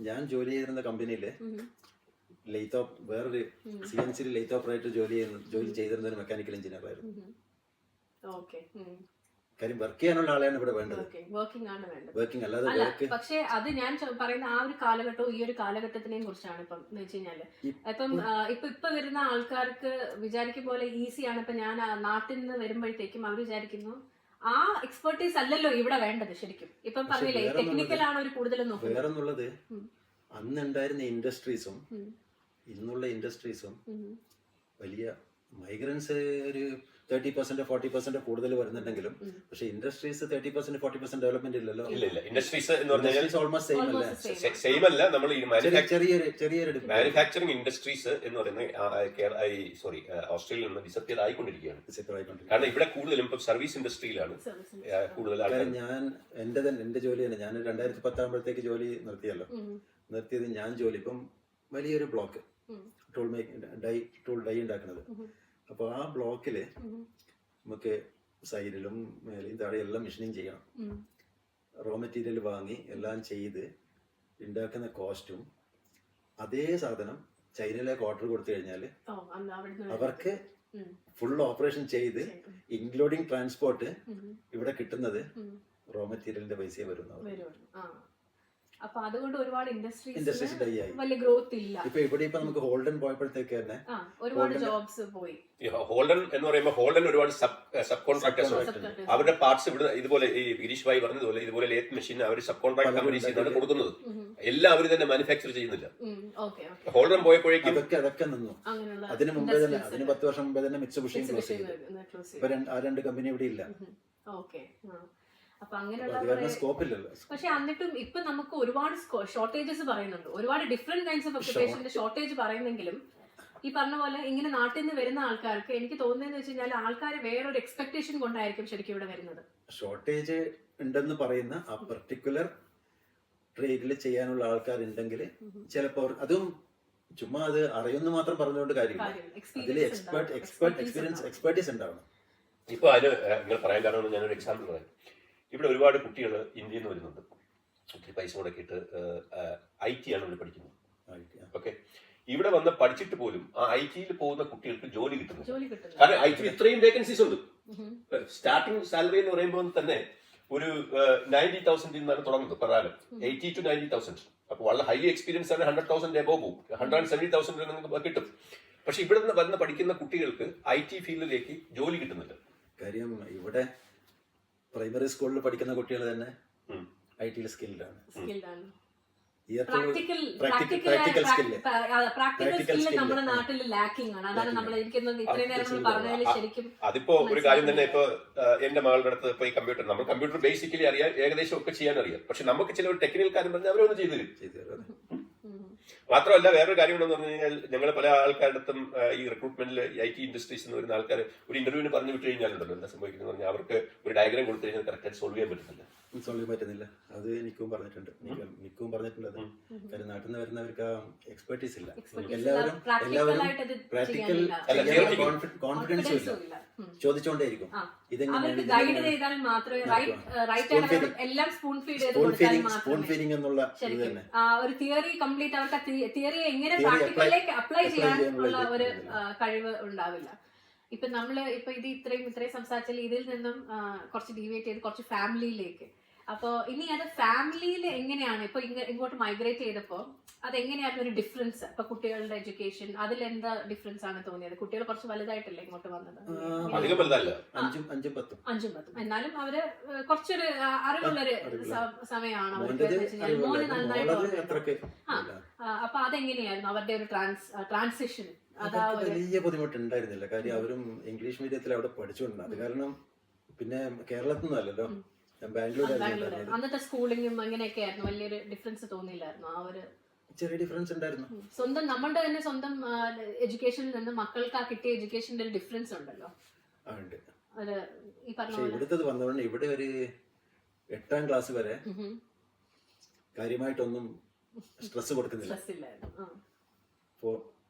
ഞാൻ ജോലി ചെയ്തിരുന്ന കമ്പനിയില് വേറൊരു CNC ലെയ്ത്ത് ഓപ്പറേറ്റർ ജോലി ചെയ്തിരുന്ന ഒരു മെക്കാനിക്കൽ എഞ്ചിനീയർ ആയിരുന്നു. കാര്യം വർക്ക് ചെയ്യാനുള്ള ആളെയാണ് ഇവിടെ വേണ്ടത്, വർക്കിംഗ് ആണ് വേണ്ടത്, വർക്കിംഗ് അല്ലാതെ. പക്ഷെ അത് ഞാൻ പറയുന്ന ആ ഒരു കാലഘട്ടവും ഈ ഒരു കാലഘട്ടത്തിനെയും കുറിച്ചാണ്. ഇപ്പം എന്ന് വെച്ച് കഴിഞ്ഞാല് ഇപ്പൊ വരുന്ന ആൾക്കാർക്ക് വിചാരിക്കും പോലെ ഈസിയാണ്. ഇപ്പൊ ഞാൻ നാട്ടിൽ നിന്ന് വരുമ്പോഴത്തേക്കും അവർ വിചാരിക്കുന്നു ആ എക്സ്പെർട്ടീസ് അല്ലല്ലോ ഇവിടെ വേണ്ടത്. ശരിക്കും ഇപ്പം പറഞ്ഞില്ലേ ടെക്നിക്കൽ ആണ് ഒരു കൂടുതലും നോക്കുന്നത്. വേറെന്നുള്ളത് അന്നുണ്ടായിരുന്ന ഇൻഡസ്ട്രീസും ഇന്നുള്ള ഇൻഡസ്ട്രീസും വലിയ മൈഗ്രൻസ് ഒരു 30% 40% കൂടുതൽ വരുന്നുണ്ടെങ്കിലും പക്ഷെ ഇൻഡസ്ട്രീസ് 30% 40% ഡെവലപ്മെന്റ് ഇല്ലല്ലോ. ഇല്ല ഇൻഡസ്ട്രീസ് എന്ന് പറഞ്ഞാൽ ഓൾമോസ്റ്റ് സെയിം അല്ല. സെയിം അല്ല. നമ്മൾ ഈ ചെറിയൊരു മാനുഫാക്ചറിംഗ് ഇൻഡസ്ട്രീസ് എന്ന് പറയുന്നത് ഓസ്ട്രേലിയയിൽ നിന്ന് ഡിസപ്പിയർ ആയിക്കൊണ്ടിരിക്കുകയാണ്. കാരണം ഇവിടെ കൂടുതലും ഇപ്പം സർവീസ് ഇൻഡസ്ട്രിയിലാണ് കൂടുതൽ ആൾക്കാർ. ഞാൻ എന്റെ ജോലി തന്നെ ഞാൻ 2010 ആകുമ്പോഴത്തേക്ക് ജോലി നിർത്തിയത് ഞാൻ ജോലി ഇപ്പം വലിയൊരു ബ്ലോക്ക് ടൂൾ ഡൈ ഉണ്ടാക്കുന്നത്. അപ്പൊ ആ ബ്ലോക്കില് നമുക്ക് സൈഡിലും മേലെയും താഴെയും എല്ലാം മെഷീനിങ് ചെയ്യണം. റോ മെറ്റീരിയൽ വാങ്ങി എല്ലാം ചെയ്ത് ഉണ്ടാക്കുന്ന കോസ്റ്റും അതേ സാധനം ചൈനയിലേക്ക് ഓർഡർ കൊടുത്തു കഴിഞ്ഞാൽ അവർക്ക് ഫുൾ ഓപ്പറേഷൻ ചെയ്ത് ഇൻക്ലൂഡിങ് ട്രാൻസ്പോർട്ട് ഇവിടെ കിട്ടുന്നത് റോ മെറ്റീരിയലിന്റെ പൈസയെ വരുന്നത്. അപ്പൊ അതുകൊണ്ട് ഒരുപാട് ഇൻഡസ്ട്രീസ് ഡൈ ആയി, വലിയ ഗ്രോത്ത് ഇല്ല. ഇപ്പൊ ഇവിടെ ഇപ്പൊ നമുക്ക് ഹോൾഡൻ പോയപ്പോഴത്തേക്ക് തന്നെ ഒരുപാട് ജോബ്സ് പോയി. ഹോൾഡൻ എന്ന് പറയുമ്പോൾ ഹോൾഡൻ ഒരുപാട് സബ് കോൺട്രാക്ടേഴ്സ് അവരുടെ പാർട്സ് ഇവിടെ ഇതുപോലെ ഈ ഗിരീഷ് ഭായി പറഞ്ഞതുപോലെ ഇതുപോലെ ലേത്ത് മെഷീൻ അവർ സബ് കോൺട്രാക്ട് കമ്പനീസിനാണ് കൊടുക്കുന്നത്. എല്ലാം അവർ തന്നെ മാനുഫാക്ചർ ചെയ്യുന്നില്ല. ഹോൾഡൻ പോയപ്പോഴേക്കും അതൊക്കെ നിന്നു. അതിന് മുമ്പേ തന്നെ 10 വർഷം മുമ്പേ തന്നെ മിത്സുബിഷി ക്ലോസ് ചെയ്തു. ഇപ്പൊ ആ 2 കമ്പനി ഇവിടെ ഇല്ല. അപ്പൊ അങ്ങനെയുള്ള പക്ഷെ എന്നിട്ടും ഇപ്പൊ നമുക്ക് ഒരുപാട് ഷോർട്ടേജസ് പറയുന്നുണ്ട്, ഒരുപാട് ഡിഫറെന്റ് കൈൻഡ്സ് ഓഫ് ഒക്യുപേഷന്റെ ഷോർട്ടേജ് പറയുന്നെങ്കിലും ഈ പറഞ്ഞ പോലെ ഇങ്ങനെ നാട്ടിൽ നിന്ന് വരുന്ന ആൾക്കാർക്ക് എനിക്ക് തോന്നുന്നതെന്ന് വെച്ച് കഴിഞ്ഞാൽ ആൾക്കാർ വേറൊരു എക്സ്പെക്ടേഷൻ കൊണ്ടായിരിക്കും ശരിക്കും ഇവിടെ വരുന്നത്. ഷോർട്ടേജ് ഉണ്ടെന്ന് പറയുന്ന ആ പെർട്ടിക്കുലർ ട്രേഡിൽ ചെയ്യാനുള്ള ആൾക്കാരുണ്ടെങ്കിൽ ചിലപ്പോൾ അതും ചുമ്മാ അത് അറിയുന്ന മാത്രം പറഞ്ഞുകൊണ്ട് കാര്യമില്ല, അതിൽ എക്സ്പെർട്ടീസ് ഉണ്ടാവണം. ഇപ്പൊ അതിന് നിങ്ങൾ പറയാൻ കാരണം ഞാനൊരു എക്സാമ്പിൾ പറയാം. ഇവിടെ ഒരുപാട് കുട്ടികൾ ഇന്ത്യയിൽ നിന്ന് വരുന്നുണ്ട്, ഒത്തിരി പൈസ മുടക്കിയിട്ട് IT ആണ് ഇവിടെ പഠിക്കുന്നത്. ഓക്കെ, ഇവിടെ വന്ന് പഠിച്ചിട്ട് പോലും ആ IT പോകുന്ന കുട്ടികൾക്ക് ജോലി കിട്ടുന്നു. കാരണം IT ഇത്രയും വേക്കൻസീസ് ഉണ്ട്. സ്റ്റാർട്ടിംഗ് സാലറി എന്ന് പറയുമ്പോൾ തന്നെ ഒരു 90,000 നിന്നാണ് തുടങ്ങുന്നത് per annum, 80 to 90,000. അപ്പോൾ വളരെ ഹൈലി എക്സ്പീരിയൻസ് ആണ് 100,000 എബോ പോകും, 170,000 നിങ്ങൾക്ക് കിട്ടും. പക്ഷെ ഇവിടെ നിന്ന് വന്ന് പഠിക്കുന്ന കുട്ടികൾക്ക് IT ഫീൽഡിലേക്ക് ജോലി കിട്ടുന്നില്ല. കാര്യം ഇവിടെ പ്രൈമറി സ്കൂളിൽ പഠിക്കുന്ന കുട്ടികൾ തന്നെ IT സ്കിൽഡ് ആണ്. പ്രാക്ടിക്കൽ സ്കില്ല് നമ്മുടെ നാട്ടിൽ ലാക്കിംഗ് ആണ്. അതാണ് നമ്മൾ ഇത്രയും നേരം പറഞ്ഞതിൽ ശരിക്കും. അതിപ്പോ ഒരു കാര്യം തന്നെ ഇപ്പൊ എന്റെ മകളുടെ അടുത്ത് ഇപ്പൊ ഈ കമ്പ്യൂട്ടർ നമ്മൾ കമ്പ്യൂട്ടർ ബേസിക്കലി അറിയാം, ഏകദേശം ഒക്കെ ചെയ്യാൻ അറിയാം. പക്ഷെ നമുക്ക് ചില ഒരു ടെക്നിക്കൽ കാര്യം പറഞ്ഞാൽ അവരൊന്നും ചെയ്തു തരും. മാത്രമല്ല വേറൊരു കാര്യം ഉണ്ടെന്ന് പറഞ്ഞു കഴിഞ്ഞാൽ ഞങ്ങൾ പല ആൾക്കാരുടെ ഈ റിക്രൂട്ട്മെന്റിൽ IT ഇൻഡസ്ട്രീസിൽ നിന്ന് വരുന്ന ആൾക്കാർ ഒരു ഇന്റർവ്യൂവിന് പറഞ്ഞു വിട്ട് കഴിഞ്ഞാലുണ്ടല്ലോ എന്താ സംഭവിക്കുന്നത് പറഞ്ഞാൽ അവർക്ക് ഒരു ഡയഗ്രാം കൊടുത്തു കഴിഞ്ഞാൽ കറക്റ്റായിട്ട് സോൾവ് ചെയ്യാൻ പറ്റുന്നില്ല. സോൾവ് ചെയ്യാൻ പറ്റുന്നില്ല. അത് നിക്കും പറഞ്ഞിട്ടുണ്ട് അത്. കാര്യം നാട്ടിൽ നിന്ന് വരുന്നവർക്ക് എക്സ്പെർട്ടീസ് ഇല്ല. എല്ലാവരും പ്രാക്ടിക്കൽ കോൺഫിഡൻസും ഇല്ല. ചോദിച്ചോണ്ടേയിരിക്കും സ്പൂൺ ഫീഡിംഗ് എന്നുള്ള ഇത് തന്നെ. ഒരു തിയറി കംപ്ലീറ്റ് അവർക്ക് തിയറി എങ്ങനെ പ്രാക്ടിക്കലിലേക്ക് അപ്ലൈ ചെയ്യാനുള്ള ഒരു കഴിവ് ഉണ്ടാവില്ല. ഇപ്പൊ നമ്മള് ഇപ്പൊ ഇത് ഇത്രയും സംസാരിച്ചാൽ ഇതിൽ നിന്നും കുറച്ച് ഡീവിയേറ്റ് ചെയ്ത് കുറച്ച് ഫാമിലിയിലേക്ക്. അപ്പൊ ഇനി അത് ഫാമിലിയിൽ എങ്ങനെയാണ് ഇപ്പൊ ഇങ്ങോട്ട് മൈഗ്രേറ്റ് ചെയ്തപ്പോ അതെങ്ങനെയാണ് ഒരു ഡിഫറൻസ്? ഇപ്പൊ കുട്ടികളുടെ എഡ്യൂക്കേഷൻ അതിൽ എന്താ ഡിഫറൻസ് ആണ് തോന്നിയത്? കുട്ടികൾ കുറച്ച് വലുതായിട്ടല്ലേ ഇങ്ങോട്ട് വന്നത്? 5-10. എന്നാലും അവര് കുറച്ചൊരു അറിവുള്ളൊരു സമയമാണ് അവർക്ക്. മോന് നന്നായിട്ട്. അപ്പൊ അതെങ്ങനെയായിരുന്നു അവരുടെ ഒരു ട്രാൻസിഷൻ? വലിയ ബുദ്ധിമുട്ടുണ്ടായിരുന്നില്ല. കാര്യം അവരും ഇംഗ്ലീഷ് മീഡിയത്തിൽ അവിടെ പഠിച്ചുകൊണ്ടിരുന്നത്. അത് കാരണം പിന്നെ കേരളത്തിൽ നിന്നല്ലല്ലോ, ബാംഗ്ലൂർ. അന്നത്തെ സ്കൂളിങ്ങും അങ്ങനെയൊക്കെ ആയിരുന്നു. വലിയൊരു ഡിഫറൻസ് തോന്നിയില്ലായിരുന്നു? ആ ഒരു ചെറിയ ഡിഫറൻസ് ഉണ്ടായിരുന്നു. സ്വന്തം നമ്മളുടെ തന്നെ സ്വന്തം എഡ്യൂക്കേഷനിൽ നിന്ന് മക്കൾക്ക് ആ കിട്ടിയ എഡ്യൂക്കേഷന്റെ ഒരു ഡിഫറൻസ് ഉണ്ടല്ലോ. ഇവിടുത്തെ വന്നതുകൊണ്ട് ഇവിടെ ഒരു 8ാം ക്ലാസ് വരെ കാര്യമായിട്ടൊന്നും സ്ട്രെസ് കൊടുക്കുന്നില്ല.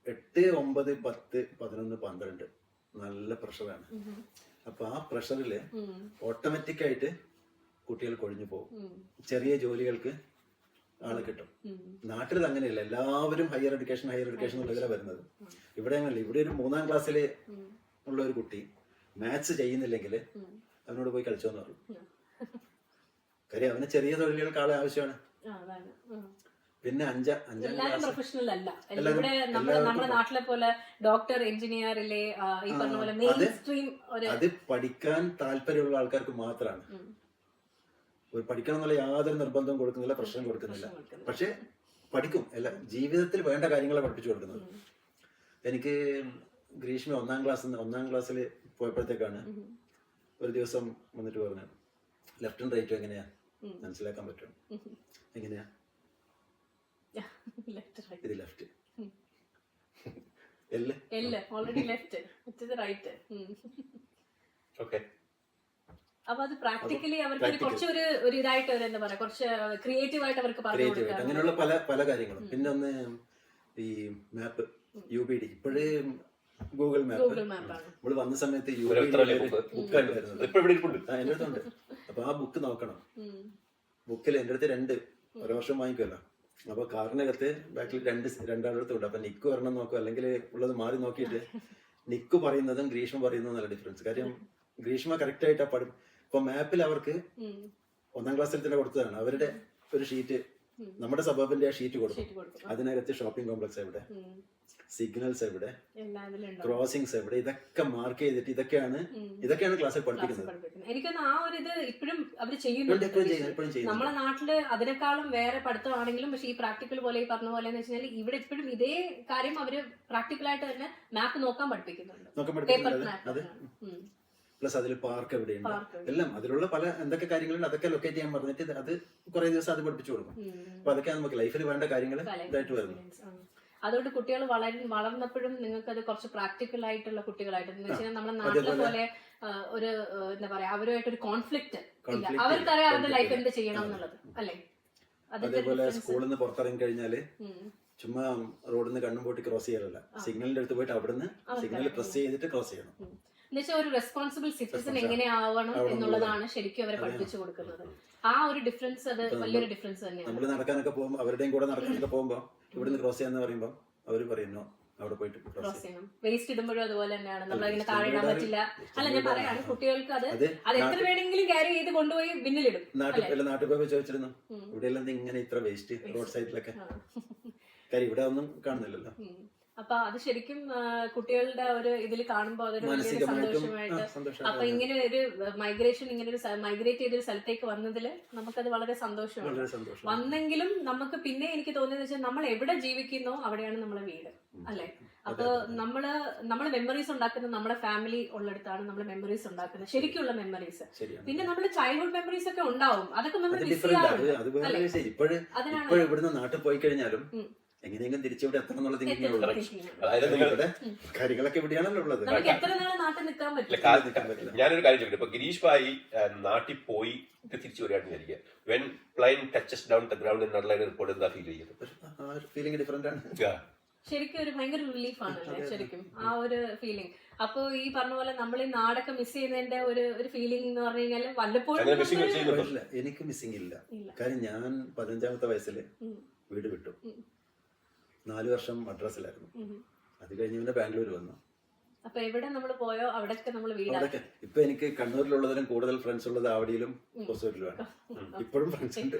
8, 9, 10, 11, 12 നല്ല പ്രഷറാണ്. അപ്പൊ ആ പ്രഷറില് ഓട്ടോമാറ്റിക് ആയിട്ട് കുട്ടികൾ കൊഴിഞ്ഞു പോകും. ചെറിയ ജോലികൾക്ക് ആള് കിട്ടും. നാട്ടിൽ അങ്ങനെയല്ല, എല്ലാവരും ഹയർ എഡ്യൂക്കേഷൻ ഉള്ളതിലാണ് വരുന്നത്. ഇവിടെ അങ്ങനെയല്ല. ഇവിടെ ഒരു 3ാം ക്ലാസ്സിൽ ഉള്ള ഒരു കുട്ടി മാത്സ് ചെയ്യുന്നില്ലെങ്കിൽ അവനോട് പോയി കളിച്ചോന്ന് പറയും. കാര്യം അവന് ചെറിയ തൊഴിലുകൾക്ക് ആളെ ആവശ്യമാണ്. പിന്നെ 5ാം പ്രൊഫഷണൽ അല്ല. ഇവിടെ നമ്മുടെ നാട്ടിലെ പോലെ ഡോക്ടർ, എഞ്ചിനീയർ ഇല്ലേ, ഈ പറഞ്ഞ പോലെ മെയിൻ സ്ട്രീം അത് പഠിക്കാൻ താല്പര്യമുള്ള ആൾക്കാർക്ക് മാത്രമാണ്. ഒരു പഠിക്കണം എന്നുള്ള യാതൊരു നിർബന്ധവും കൊടുക്കുന്നില്ല, പ്രശ്നം കൊടുക്കുന്നില്ല. പക്ഷെ പഠിക്കും. ജീവിതത്തിൽ വേണ്ട കാര്യങ്ങളെ പഠിപ്പിച്ചു കൊടുക്കുന്നത്. എനിക്ക് ഗ്രീഷ്മ 1ാം ക്ലാസ്സിൽ പോയപ്പോഴത്തേക്കാണ് ഒരു ദിവസം വന്നിട്ട് പറഞ്ഞു, ലെഫ്റ്റും റൈറ്റും എങ്ങനെയാ മനസ്സിലാക്കാൻ പറ്റും? എങ്ങനെയാ? ഇത് ലെഫ്റ്റ്, ഓൾറെഡി ലെഫ്റ്റ്, റൈറ്റ്. അപ്പൊ അത് പ്രാക്ടിക്കലി അവർക്ക് കുറച്ചൊരു ഇതായിട്ട് എന്താ പറയാ, കുറച്ച് ക്രിയേറ്റീവ് ആയിട്ട് അവർക്ക് പറഞ്ഞു കൊടുക്കാം. അങ്ങനെയുള്ള പല കാര്യങ്ങളും. പിന്നെ ഒന്ന് ഈ മാപ്പ്, UBD. ഇപ്പോഴേ ഗൂഗിൾ മാപ്പ് നമ്മള് വന്ന സമയത്ത് UBD ബുക്ക് ഉണ്ടായിരുന്നത് എന്റെ അടുത്തുണ്ട്. അപ്പൊ ആ ബുക്ക് നോക്കണം. ബുക്കിൽ എന്റെ അടുത്ത് 2 ഒരു വർഷം വാങ്ങിക്കുമല്ലോ. അപ്പൊ കാറിനകത്ത് ബാക്കിൽ രണ്ടാളടുത്തും ഉണ്ട്. അപ്പൊ നിക്ക് വരണം നോക്കും, അല്ലെങ്കിൽ ഉള്ളത് മാറി നോക്കിയിട്ട് നിക്ക് പറയുന്നതും ഗ്രീഷ്മ പറയുന്നതും നല്ല ഡിഫറൻസ്. കാര്യം ഗ്രീഷ്മ കറക്റ്റ് ആയിട്ടാ ഇപ്പൊ മാപ്പിൽ അവർക്ക് 1ാം ക്ലാസ്സിൽ തന്നെ കൊടുത്തതാണ്. അവരുടെ ഒരു ഷീറ്റ്, നമ്മുടെ സബർബിന്റെ ആ ഷീറ്റ് കൊടുക്കും. അതിനകത്ത് ഷോപ്പിംഗ് കോംപ്ലക്സ് എവിടെ, സിഗ്നൽസ് എവിടെ, ക്രോസിംഗ്സ് എവിടെ, ഇതൊക്കെ മാർക്ക് ചെയ്തിട്ട് ഇതൊക്കെയാണ് ക്ലാസ്സിൽ പഠിപ്പിക്കുന്നത്. എനിക്കൊന്ന് ആ ഒരു ഇത് ഇപ്പോഴും അവർ ചെയ്യുന്നുണ്ട്. നമ്മളെ നാട്ടില് അതിനേക്കാളും വേറെ പഠിത്തമാണെങ്കിലും, പക്ഷെ ഈ പ്രാക്ടിക്കൽ പോലെ ഈ പറഞ്ഞ പോലെ എന്ന് വെച്ചാൽ ഇവിടെ ഇപ്പോഴും ഇതേ കാര്യം അവര് പ്രാക്ടിക്കലായിട്ട് തന്നെ മാപ്പ് നോക്കാൻ പഠിപ്പിക്കുന്നുണ്ട്. പ്ലസ് അതിൽ പാർക്ക് എവിടെയുണ്ട്, എല്ലാം അതിലുള്ള പല എന്തൊക്കെ കാര്യങ്ങളുണ്ട് അതൊക്കെ ലൊക്കേറ്റ് ചെയ്യാൻ പറഞ്ഞിട്ട് അത് കുറെ ദിവസം അത് പഠിപ്പിച്ചു കൊടുക്കും. അപ്പൊ അതൊക്കെ നമുക്ക് ലൈഫിൽ വേണ്ട കാര്യങ്ങൾ ഇതായിട്ട് വരുന്നു. അതുകൊണ്ട് കുട്ടികൾ വളർന്നപ്പോഴും നിങ്ങൾക്ക് അത് കുറച്ച് പ്രാക്ടിക്കൽ ആയിട്ടുള്ള കുട്ടികളായിട്ട്, എന്ന് വെച്ചാൽ നമ്മുടെ നാട്ടിലെ പോലെ ഒരു എന്താ പറയാ അവരുമായിട്ടൊരു കോൺഫ്ലിക്റ്റ് ഇല്ല. അവർക്കറിയാം അവരുടെ ലൈഫ് എന്ത് ചെയ്യണം എന്നുള്ളത് അല്ലേ. അതേപോലെ സ്കൂളിൽ നിന്ന് പുറത്തിറങ്ങി കഴിഞ്ഞാല് ചുമ്മാ റോഡിൽ നിന്ന് കണ്ണും പോട്ടി ക്രോസ് ചെയ്യാറില്ല. സിഗ്നലിന്റെ അടുത്ത് പോയിട്ട് അവിടുന്ന് സിഗ്നൽ പ്രസ് ചെയ്തിട്ട് ക്രോസ് ചെയ്യണം. എന്നുവെച്ചാൽ ഒരു റെസ്പോൺസിബിൾ സിറ്റിസൺ എങ്ങനെയാവണം എന്നുള്ളതാണ് ശരിക്കും അവരെ പഠിപ്പിച്ചു കൊടുക്കുന്നത്. ആ ഒരു ഡിഫറൻസ് അത് വലിയൊരു ഡിഫറൻസ് തന്നെയാണ്. നമ്മൾ നടക്കാനൊക്കെ പോകുമ്പോൾ അവരുടെയും കൂടെ നടക്കാനൊക്കെ പോകുമ്പോൾ ഇവിടുന്ന് ക്രോസ് ചെയ്യാന്ന് പറയുമ്പോൾ അവര് പറയുന്നു അവിടെ പോയിട്ട് ക്രോസ് ചെയ്യണം. വേസ്റ്റ് ഇടുമ്പോഴും അതുപോലെ തന്നെയാണ്. നമ്മളിങ്ങനെ താഴെ ഇടാൻ പറ്റില്ല. അല്ല, ഞാൻ പറയാണ് കുട്ടികൾക്ക് അത് എത്ര വേണമെങ്കിലും ക്യാരി ചെയ്ത് കൊണ്ടുപോയി ബിന്നിലിടും. നാട്ടിൽ പോയി ചോദിച്ചിരുന്നു ഇവിടെയെല്ലാം ഇങ്ങനെ ഇത്ര വേസ്റ്റ് റോഡ് സൈഡിലൊക്കെ, കാര്യം ഇവിടെ ഒന്നും കാണുന്നില്ലല്ലോ. അപ്പൊ അത് ശരിക്കും കുട്ടികളുടെ ഒരു ഇതിൽ കാണുമ്പോൾ അതൊരു വലിയൊരു സന്തോഷമായിട്ട്. അപ്പൊ ഇങ്ങനെ ഒരു മൈഗ്രേഷൻ, ഇങ്ങനെ ഒരു മൈഗ്രേറ്റ് ചെയ്തൊരു സ്ഥലത്തേക്ക് വന്നതിൽ നമുക്കത് വളരെ സന്തോഷമാണ്. വന്നെങ്കിലും നമുക്ക് പിന്നെ എനിക്ക് തോന്നിയെന്ന് വെച്ചാൽ നമ്മൾ എവിടെ ജീവിക്കുന്നോ അവിടെയാണ് നമ്മളെ വീട് അല്ലെ. അപ്പൊ നമ്മള് മെമ്മറീസ് ഉണ്ടാക്കുന്നത് നമ്മുടെ ഫാമിലി ഉള്ളിടത്താണ് നമ്മൾ മെമ്മറീസ് ഉണ്ടാക്കുന്നത്, ശരിക്കുള്ള മെമ്മറീസ്. പിന്നെ നമ്മള് ചൈൽഡ്ഹുഡ് മെമ്മറീസ് ഒക്കെ ഉണ്ടാവും, അതൊക്കെ നമ്മൾ മിസ് ചെയ്യാറുണ്ട്. ഇപ്പോഴും ഇവിടുന്ന് നാട്ടിൽ പോയി കഴിഞ്ഞാലും എങ്ങനെയെങ്കിലും തിരിച്ചിവിടെ എത്തണം എന്നുള്ള തിങ്കിങ് ഉള്ളൂ. അതായത് നിങ്ങൾ ഇവിടെ കാര്യങ്ങളൊക്കെ ഇവിടെയാണല്ലോ ഉള്ളത്. നമുക്ക് എത്ര നാളെ നാട്ടിൽ നിൽക്കാൻ ഇല്ല, പറ്റും? ഞാനൊരു കാര്യം ചോദിക്കട്ടെ. ഇപ്പൊ ഗിരീഷ് ഭായി നാട്ടിൽ പോയി തിരിച്ചു വരികയാണെന്ന് വിചാരിക്കുക. When plane touches down the ground എന്നുള്ള റിപ്പോർട്ട് എന്താ ഫീൽ ചെയ്യുന്നത്? ആ ഒരു ഫീലിംഗ് ഡിഫറെന്റ് ആണ്. ശരിക്കും ഒരു ഭയങ്കര റിലീഫ് ആണല്ലേ ശരിക്കും ആ ഒരു ഫീലിംഗ്. അപ്പൊ ഈ പറഞ്ഞ പോലെ നമ്മൾ ഈ നാടൊക്കെ മിസ് ചെയ്യുന്നതിന്റെ ഒരു ഫീലിംഗ് എന്ന് പറഞ്ഞു കഴിഞ്ഞാൽ വല്ലപ്പോഴും ഇല്ല, എനിക്ക് മിസ്സിംഗ് ഇല്ല. കാര്യം ഞാൻ 15-ാമത്തെ വയസ്സിൽ വീട് വിട്ടു. 4 വർഷം മദ്രാസിലായിരുന്നു. അത് കഴിഞ്ഞ് പിന്നെ ബാംഗ്ലൂർ വന്നു. അപ്പൊ എവിടെ നമ്മൾ പോയോ അവിടെയൊക്കെ നമ്മൾ വീടാക്കി. അവിടെയൊക്കെ ഇപ്പൊ എനിക്ക് കണ്ണൂരിലുള്ളതിലും കൂടുതൽ ഫ്രണ്ട്സ് ഉള്ളത് ആവടിയിലും ഹൊസൂരിലുമാണ്. ഇപ്പോഴും ഫ്രണ്ട്സ് ഉണ്ട്.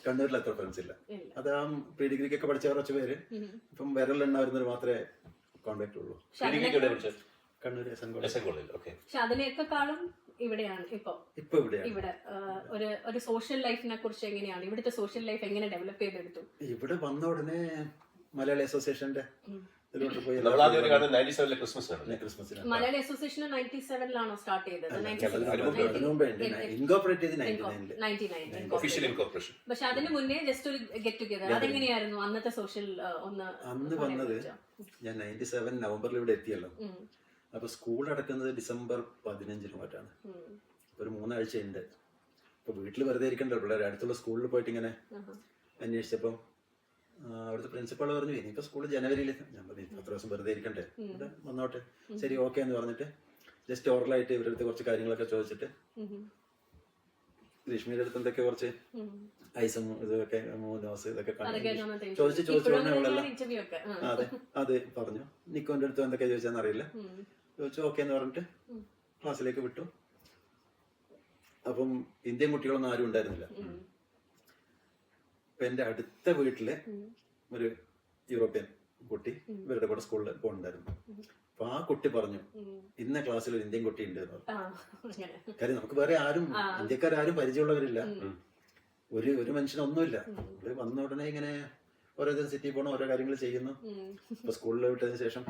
കണ്ണൂരിൽ അത്ര ഫ്രണ്ട്സ് ഇല്ല. അത് ആ പ്രീ ഡിഗ്രിക്കൊക്കെ പഠിച്ച കുറച്ച് പേര് ഇപ്പം വിരലെണ്ണ വരുന്നവർ മാത്രമേ കോണ്ടാക്ട് ഉള്ളൂ. കണ്ണൂർ പക്ഷെ അതിനേക്കാളും ഇവിടെയാണ് ഇപ്പൊ ഇവിടെയാണ്. ഇവിടെ ഒരു സോഷ്യൽ ലൈഫിനെ കുറിച്ച് എങ്ങനെയാണ് ഇവിടുത്തെ സോഷ്യൽ ലൈഫ് എങ്ങനെ ഡെവലപ്പ് ചെയ്തെടുത്തു? ഇവിടെ വന്ന ഉടനെ മലയാളി അസോസിയേഷന്റെ ഇതിലോട്ട് പോയി. ക്രിസ്മസിന് മലയാളി അസോസിയേഷൻ 97-ലാണോ സ്റ്റാർട്ട് ചെയ്തത്? ഇൻകോർപ്പറേറ്റ് ചെയ്ത് 99. പക്ഷെ അതിന് മുന്നേ ജസ്റ്റ് ഒരു ഗെറ്റ് ടുഗദർ അതെങ്ങനെയായിരുന്നു അന്നത്തെ സോഷ്യൽ അന്ന് വന്നത്? ഞാൻ 97 നവംബറിൽ ഇവിടെ എത്തിയല്ലോ. അപ്പൊ സ്കൂൾ അടക്കുന്നത് ഡിസംബർ 15 മറ്റാണ്. ഒരു 3 ആഴ്ച ഉണ്ട്. അപ്പൊ വീട്ടിൽ വെറുതെ ഇരിക്കണ്ടല്ലോ, പിള്ളേർ അടുത്തുള്ള സ്കൂളിൽ പോയിട്ട് ഇങ്ങനെ അന്വേഷിച്ചപ്പം അവിടുത്തെ പ്രിൻസിപ്പാൾ പറഞ്ഞു ഇനിയിപ്പോ സ്കൂൾ ജനുവരിയിൽ. ഞാൻ പറഞ്ഞു 10 ദിവസം വെറുതെ ഇരിക്കണ്ടേ, ഇവിടെ വന്നോട്ടെ. ശരി, ഓക്കെ എന്ന് പറഞ്ഞിട്ട് ജസ്റ്റ് ഓറലായിട്ട് ഇവരുടെ അടുത്ത് കുറച്ച് കാര്യങ്ങളൊക്കെ ചോദിച്ചിട്ട് ഗ്രീഷ്മയുടെ അടുത്ത് എന്തൊക്കെ കുറച്ച് ഐസും ഇതൊക്കെ 3 ദിവസം ഇതൊക്കെ ചോദിച്ചു അതെ അത് പറഞ്ഞു. നിക്കോന്റെ അടുത്ത് എന്തൊക്കെ ചോദിച്ചാന്ന് അറിയില്ല. ചോദിച്ചു ഓക്കെ എന്ന് പറഞ്ഞിട്ട് ക്ലാസ്സിലേക്ക് വിട്ടു. അപ്പം ഇന്ത്യൻ കുട്ടികളൊന്നും ആരും ഉണ്ടായിരുന്നില്ല. അപ്പൊ എന്റെ അടുത്ത വീട്ടില് ഒരു യൂറോപ്യൻ കുട്ടി ഇവരുടെ കൂടെ സ്കൂളിൽ പോകുന്നുണ്ടായിരുന്നു. അപ്പൊ ആ കുട്ടി പറഞ്ഞു ഇന്ന ക്ലാസ്സിൽ ഒരു ഇന്ത്യൻ കുട്ടി ഉണ്ട് എന്ന് പറഞ്ഞു. കാര്യം നമുക്ക് വേറെ ആരും ഇന്ത്യക്കാരും പരിചയമുള്ളവരില്ല. ഒരു മനുഷ്യനൊന്നുമില്ല. വന്ന ഉടനെ ഇങ്ങനെ ഓരോ ദിവസം സിറ്റി പോകണം, ഓരോ കാര്യങ്ങൾ ചെയ്യുന്നു. ഇപ്പൊ സ്കൂളിൽ വിട്ടതിന് ശേഷം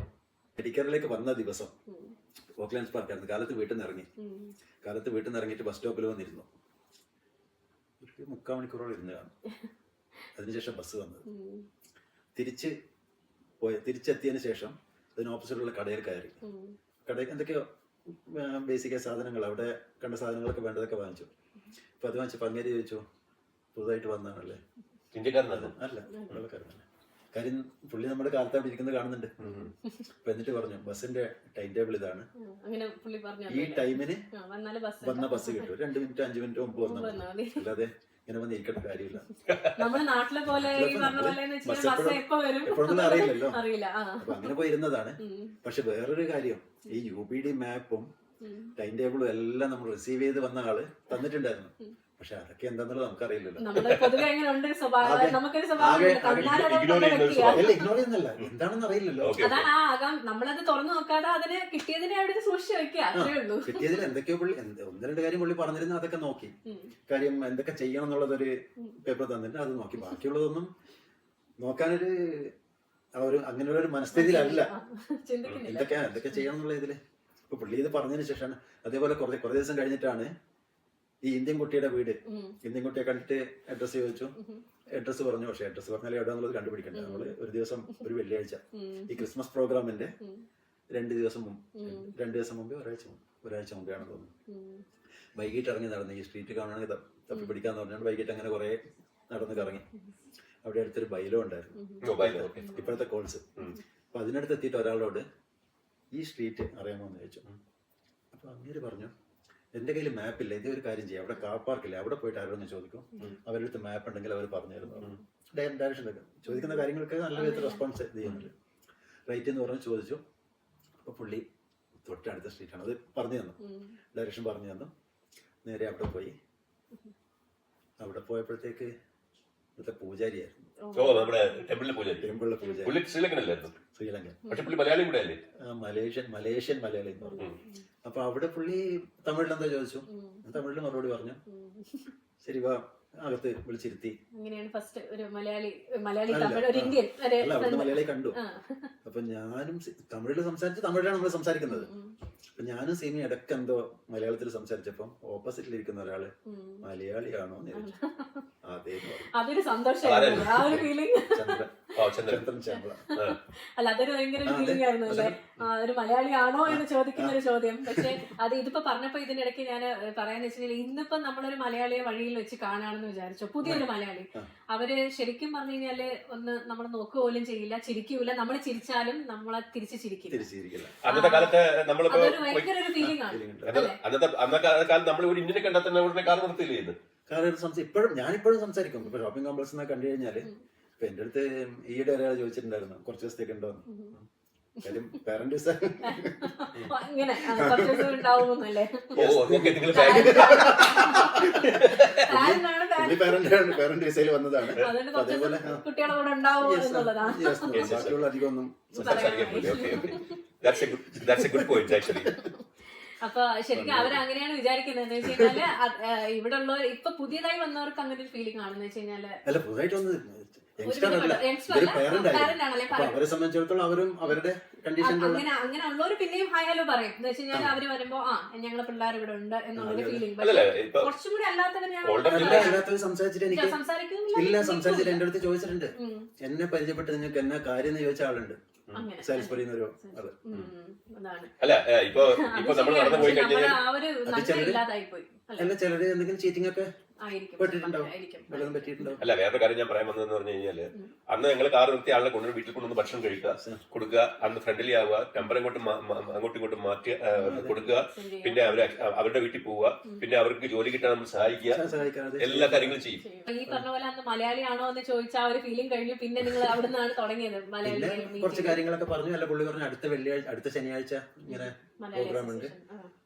മെഡിക്കറിലേക്ക് വന്ന ദിവസം ഓക്ലാൻഡ്സ് പാർക്കായിരുന്നു. കാലത്ത് വീട്ടിൽ നിന്ന് ഇറങ്ങിയിട്ട് ബസ് സ്റ്റോപ്പിൽ വന്നിരുന്നു. ഒരു 3/4 മണിക്കൂറോളം ഇരുന്ന് കാണും. അതിനുശേഷം ബസ് വന്നത്. തിരിച്ചെത്തിയതിന് ശേഷം അതിന് ഓപ്പോസിറ്റുള്ള കടയിൽ കയറി. കടയിൽ എന്തൊക്കെയോ ബേസിക് സാധനങ്ങൾ, അവിടെ കണ്ട സാധനങ്ങളൊക്കെ വേണ്ടതൊക്കെ വാങ്ങിച്ചു. അപ്പൊ അത് വാങ്ങിച്ചപ്പോൾ അങ്ങേര് ചോദിച്ചു പുതുതായിട്ട് വന്നതാണല്ലേ? അല്ല, വെള്ളക്കാരനല്ലേ. കാര്യം പുള്ളി നമ്മുടെ കാലത്ത് അവിടെ ഇരിക്കുന്നത് കാണുന്നുണ്ട്. അപ്പൊ എന്നിട്ട് പറഞ്ഞു ബസ്സിന്റെ ടൈം ടേബിൾ ഇതാണ്, ഈ ടൈമിന് വന്ന ബസ് കിട്ടും. 2 മിനിറ്റ് 5 മിനിറ്റ് മുമ്പ് വന്നാൽ മതി, അല്ലാതെ ഇങ്ങനെ വന്ന് ഇരിക്കേണ്ട കാര്യമില്ല. എപ്പോഴൊന്നും അറിയില്ലല്ലോ. അപ്പൊ അങ്ങനെ പോയി ഇരുന്നതാണ്. പക്ഷെ വേറൊരു കാര്യം, ഈ UPD മാപ്പും ടൈം ടേബിളും എല്ലാം നമ്മൾ റിസീവ് ചെയ്ത് വന്ന ആള് തന്നിട്ടുണ്ടായിരുന്നു. പക്ഷെ അതൊക്കെ എന്താന്നുള്ളത് നമുക്കറിയില്ലല്ലോ. ഇഗ്നോർ ചെയ്യുന്നല്ല, എന്താണെന്ന് അറിയില്ലല്ലോ. നമ്മളത് തുറന്നു നോക്കാതെ അതിന് കിട്ടിയതിനെ അവിടെ സൂക്ഷിച്ചു വെക്കുക. കിട്ടിയതിൽ എന്തൊക്കെയോ പുള്ളി 1-2 കാര്യം പുള്ളി പറഞ്ഞിരുന്നു, അതൊക്കെ നോക്കി. കാര്യം എന്തൊക്കെ ചെയ്യണം എന്നുള്ളതൊരു പേപ്പർ തന്നിട്ട് അത് നോക്കി. ബാക്കിയുള്ളതൊന്നും നോക്കാനൊരു അങ്ങനെയുള്ള ഒരു മനസ്ഥിതിയിലല്ല. എന്തൊക്കെ ചെയ്യണം എന്നുള്ള ഇതില് ഇപ്പൊ പുള്ളി ഇത് പറഞ്ഞതിന് ശേഷമാണ്. അതേപോലെ കുറെ ദിവസം കഴിഞ്ഞിട്ടാണ് ഈ ഇന്ത്യൻ കുട്ടിയുടെ വീട്, ഇന്ത്യൻ കുട്ടിയെ കണ്ടിട്ട് അഡ്രസ്സ് ചോദിച്ചു. അഡ്രസ്സ് പറഞ്ഞു. പക്ഷെ അഡ്രസ്സ് പറഞ്ഞാൽ എവിടെയാണെന്നുള്ളത് കണ്ടുപിടിക്കണ്ടേ. നമ്മള് ഒരു ദിവസം, ഒരു വെള്ളിയാഴ്ച ഈ ക്രിസ്മസ് പ്രോഗ്രാമിന്റെ 2 ദിവസം മുമ്പേ ഒരാഴ്ച മുമ്പേ ആണെന്ന് തോന്നുന്നു. വൈകിട്ട് ഇറങ്ങി നടന്നു. ഈ സ്ട്രീറ്റ് കാണുകയാണെങ്കിൽ തപ്പി പിടിക്കാന്ന് പറഞ്ഞാൽ വൈകിട്ട് അങ്ങനെ കുറെ നടന്ന് കറങ്ങി. അവിടെ അടുത്തൊരു ബൈലോ ഉണ്ടായിരുന്നു, ഇപ്പോഴത്തെ കോൾസ്. അപ്പൊ അതിനടുത്ത് എത്തിയിട്ട് ഒരാളോട് ഈ സ്ട്രീറ്റ് അറിയാമോ എന്ന് ചോദിച്ചു. അപ്പൊ അങ്ങേര് പറഞ്ഞു എന്റെ കയ്യിൽ മാപ്പില്ല, ഇതേ ഒരു കാര്യം ചെയ്യാം, അവിടെ കാർ പാർക്കില്ല, അവിടെ പോയിട്ട് ആരോന്ന് ചോദിക്കും, അവരുടെ അടുത്ത് മാപ്പ് ഉണ്ടെങ്കിൽ അവർ പറഞ്ഞു തരുന്നു. ഡയറക്ഷൻ ഒക്കെ ചോദിക്കുന്ന കാര്യങ്ങൾക്ക് നല്ല വിധത്തിൽ റെസ്പോൺസ് ചെയ്യുന്നുണ്ട്. റൈറ്റ് എന്ന് പറഞ്ഞ് ചോദിച്ചു. അപ്പൊ പുള്ളി തൊട്ടടുത്ത സ്ട്രീറ്റാണ്, അത് പറഞ്ഞു തന്നു, ഡയറക്ഷൻ പറഞ്ഞു തന്നു. നേരെ അവിടെ പോയി. അവിടെ പോയപ്പോഴത്തേക്ക് ഇവിടുത്തെ പൂജാരിയായിരുന്നു. ടെമ്പിളിലെ പൂജാരി ശ്രീലങ്കൻ, മലേഷ്യൻ മലയാളി എന്ന് പറഞ്ഞു. അപ്പൊ അവിടെ പുള്ളി തമിഴിൽ എന്താ ചോദിച്ചു, തമിഴിൽ മറുപടി പറഞ്ഞു. ശരി വാ അകത്ത് വിളിച്ചിരുത്തി. അല്ല, അവിടുന്ന് മലയാളി കണ്ടു. അപ്പൊ ഞാനും തമിഴിൽ സംസാരിച്ച്, തമിഴിലാണ് നമ്മൾ സംസാരിക്കുന്നത്. അപ്പൊ ഞാനും സീമി ഇടയ്ക്ക് എന്തോ മലയാളത്തിൽ സംസാരിച്ചപ്പം ഓപ്പോസിറ്റിൽ ഇരിക്കുന്ന ഒരാള് മലയാളിയാണോ എന്ന് ചോദിച്ചു. അതൊരു സന്തോഷമായിരുന്നു ആ ഒരു ഫീലിംഗ്. അല്ല അതൊരു ഭയങ്കര ഫീലിംഗ് ആയിരുന്നു അല്ലേ, ഒരു മലയാളിയാണോ എന്ന് ചോദിക്കുന്ന ഒരു ചോദ്യം. പക്ഷെ അത് ഇതിപ്പോ പറഞ്ഞപ്പോ ഇതിനിടയ്ക്ക് ഞാൻ പറയാന്ന് വെച്ചാൽ ഇന്നിപ്പോ നമ്മളൊരു മലയാളിയെ വഴിയിൽ വെച്ച് കാണാണെന്ന് വിചാരിച്ചു, പുതിയൊരു മലയാളി. അവര് ശരിക്കും പറഞ്ഞു കഴിഞ്ഞാല് ഒന്ന് നമ്മൾ നോക്കുക പോലും ചെയ്യില്ല, ചിരിക്കൂല. നമ്മൾ ചിരിച്ചാലും നമ്മളെ തിരിച്ച് ചിരിക്കില്ല. അന്നത്തെ കാലത്ത് അതൊരു ഭയങ്കര ഒരു ഫീലിംഗ് ആണ്. അന്നത്തെ കാലത്ത് നമ്മൾ ഒരു ഇന്ത്യനെ കണ്ടാൽ തന്നെ ഉടനെ കാർ നിർത്തിയില്ലേ? ഇപ്പോഴും ഞാനിപ്പോഴും സംസാരിക്കും. ഇപ്പൊ ഷോപ്പിംഗ് കോംപ്ലക്സ് കണ്ടു കഴിഞ്ഞാല് ഇപ്പൊ എന്റെ അടുത്ത് ഈയിടെ ഒരാൾ ചോദിച്ചിട്ടുണ്ടായിരുന്നു കുറച്ച് ദിവസത്തേക്ക് ഉണ്ടോന്ന്. കാര്യം പാരന്റ് ഇങ്ങനെ ഉണ്ടാവുന്നല്ലേ, പാരന്റ് വിസയിൽ വന്നതാണ്. അതേപോലെ കുട്ടികളെ കൂടെ ഉണ്ടാവും എന്നുള്ളതാണ്. ബാക്കിയുള്ള അധികം ഒന്നും അപ്പൊ ശരിക്കും അവരങ്ങനെയാണ് വിചാരിക്കുന്നത്. എന്ന് വെച്ച് കഴിഞ്ഞാല് ഇവിടെ ഉള്ളവർ ഇപ്പൊ പുതിയതായി വന്നവർക്ക് അങ്ങനെ ഒരു ഫീലിംഗ് ആണെന്ന് വെച്ച് കഴിഞ്ഞാല് അല്ല പുതുതായിട്ട് വന്നത് അവരെ സംബന്ധിച്ചിടത്തോളം അവരും അവരുടെ അങ്ങനെ ഉള്ളവര് പിന്നെയും ഹായ് ഹലോ പറയും. എന്ന് വെച്ച് കഴിഞ്ഞാൽ അവര് വരുമ്പോ ഞങ്ങളെ പിള്ളേർ ഇവിടെ ഉണ്ട് എന്നുള്ളൊരു ഫീലിംഗ്. കുറച്ചും കൂടി അല്ലാത്തവർ സംസാരിച്ചിട്ട് സംസാരിച്ചിട്ട് എന്റെ അടുത്ത് ചോദിച്ചിട്ടുണ്ട്, എന്നെ പരിചയപ്പെട്ട് നിങ്ങൾക്ക് എന്നാ കാര്യം എന്ന് ചോദിച്ച ആളുണ്ട്. സാലിസ്ബറിന്നൊരു ആള്. അല്ല ഇപ്പൊ നമ്മൾ നടന്നു പോയി കഴിഞ്ഞാൽ അല്ല ചിലര് എന്തെങ്കിലും ചീറ്റിംഗ് ഒക്കെ അല്ല വേറെ കാര്യം ഞാൻ പറയാൻ വന്നതെന്ന് പറഞ്ഞു കഴിഞ്ഞാല് അന്ന് ഞങ്ങൾ കാർ നിർത്തി ആളെ കൊണ്ടുവന്ന് വീട്ടിൽ കൊണ്ടുവന്ന് ഭക്ഷണം കഴിക്കുക, കൊടുക്കുക, അന്ന് ഫ്രണ്ട്ലി ആവുക, നമ്പർ അങ്ങോട്ടും ഇങ്ങോട്ടും മാറ്റി കൊടുക്കുക, പിന്നെ അവരുടെ വീട്ടിൽ പോവുക, പിന്നെ അവർക്ക് ജോലി കിട്ടാൻ നമ്മൾ സഹായിക്കുക, എല്ലാ കാര്യങ്ങളും ചെയ്യും. ഈ പറഞ്ഞ പോലെ അന്ന് മലയാളിയാണോ എന്ന് ചോദിച്ചാൽ ആ ഒരു ഫീലിംഗ് കഴിഞ്ഞു. പിന്നെ നിങ്ങൾ അവിടെ നിന്നാണ് തുടങ്ങിയത് മലയാളി. കുറച്ച് കാര്യങ്ങളൊക്കെ പറഞ്ഞു. അല്ല പുള്ളി പറഞ്ഞു അടുത്ത ശനിയാഴ്ച ഇങ്ങനെ പ്രോഗ്രാം ഉണ്ട്.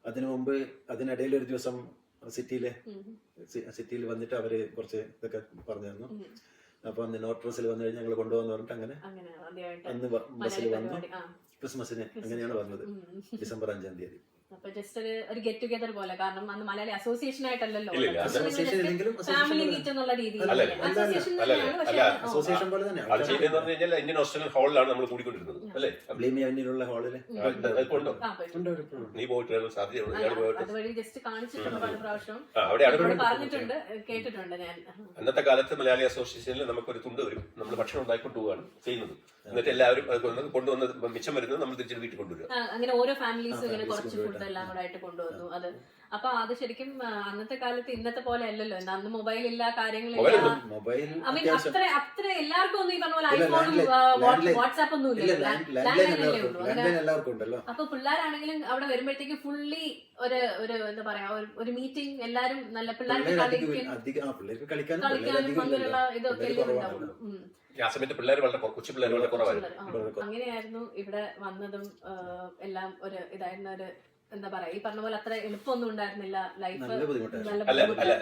അതിനു മുമ്പ് അതിനിടയിൽ ഒരു ദിവസം സിറ്റിയിൽ വന്നിട്ട് അവര് കുറച്ച് ഇതൊക്കെ പറഞ്ഞു തന്നു. അപ്പൊ അന്ന് നോർത്ത് ഡ്രസ്സിൽ വന്നു കഴിഞ്ഞാൽ ഞങ്ങൾ കൊണ്ടുപോകുന്ന പറഞ്ഞിട്ട് അങ്ങനെ അന്ന് ബസ്സിൽ വന്നു. ക്രിസ്മസിന് അങ്ങനെയാണ് വന്നത്, ഡിസംബർ 5-ാം തീയതി. അപ്പൊ ജസ്റ്റ് ഒരു ഗെറ്റ് ടുഗദർ പോലെ. കാരണം അന്ന് മലയാളി അസോസിയേഷൻ ആയിട്ടല്ലോ, ഫാമിലി മീറ്റ് എന്നുള്ള രീതിയിൽ അസോസിയേഷൻ പോലെ തന്നെ ഇന്ത്യൻ ഓസ്ട്രേലിയൻ ഹാളിലാണ് നമ്മൾ കൂടിക്കൊണ്ടിരുന്നത് അല്ലേ, ബ്ലീമിയനിലുള്ള ഹാളില്. നീ പോയിട്ട് സാധ്യത അതുവഴി ജസ്റ്റ് കാണിച്ചിട്ടുണ്ട് പല പ്രാവശ്യം, പറഞ്ഞിട്ടുണ്ട്, കേട്ടിട്ടുണ്ട് ഞാൻ. അന്നത്തെ കാലത്ത് മലയാളി അസോസിയേഷനിൽ നമുക്കൊരു തുണ്ട് വരും, നമ്മൾ ഭക്ഷണം ഉണ്ടാക്കിക്കൊണ്ട് പോവുകയാണ് ചെയ്യുന്നത്. എന്നിട്ട് എല്ലാവരും കൊണ്ടുവന്ന് മിച്ചം വരുന്നത് നമ്മൾ തിരിച്ചു വീട്ടിൽ കൊണ്ടുവരും. അങ്ങനെ ഓരോ ഫാമിലീസും ഇങ്ങനെ കുറച്ച് ഫുഡ് എല്ലാം കൂടെ ആയിട്ട് കൊണ്ടുവന്നു. അത് അപ്പൊ അത് ശരിക്കും അന്നത്തെ കാലത്ത് ഇന്നത്തെ പോലെ അല്ലല്ലോ. അന്ന് മൊബൈൽ ഇല്ല, കാര്യങ്ങളില്ല. അത്ര എല്ലാവർക്കും ഒന്നും ഈ പറഞ്ഞ പോലെ ഐഫോണും വാട്സാപ്പ് ഒന്നും ഇല്ല, അപ്പൊ പിള്ളേരാണെങ്കിലും അവിടെ വരുമ്പോഴത്തേക്ക് ഫുള്ളി ഒരു എന്താ പറയാ ഒരു മീറ്റിംഗ്, എല്ലാരും നല്ല പിള്ളേർക്ക് കളിക്കാനും അങ്ങനെയുള്ള ഇതൊക്കെ ഉണ്ടാവുള്ളൂ. ആ സമയത്ത് പിള്ളേർ വളരെ കൊച്ചു പിള്ളേർ വളരെ കുറവായിരുന്നു. അങ്ങനെയായിരുന്നു ഇവിടെ വന്നതും എല്ലാം. ഒരു ഇതായിരുന്ന ഒരു എന്താ പറയാ ഈ പറഞ്ഞ പോലെ അത്ര എളുപ്പമൊന്നും ഉണ്ടായിരുന്നില്ല ലൈഫ്. അല്ല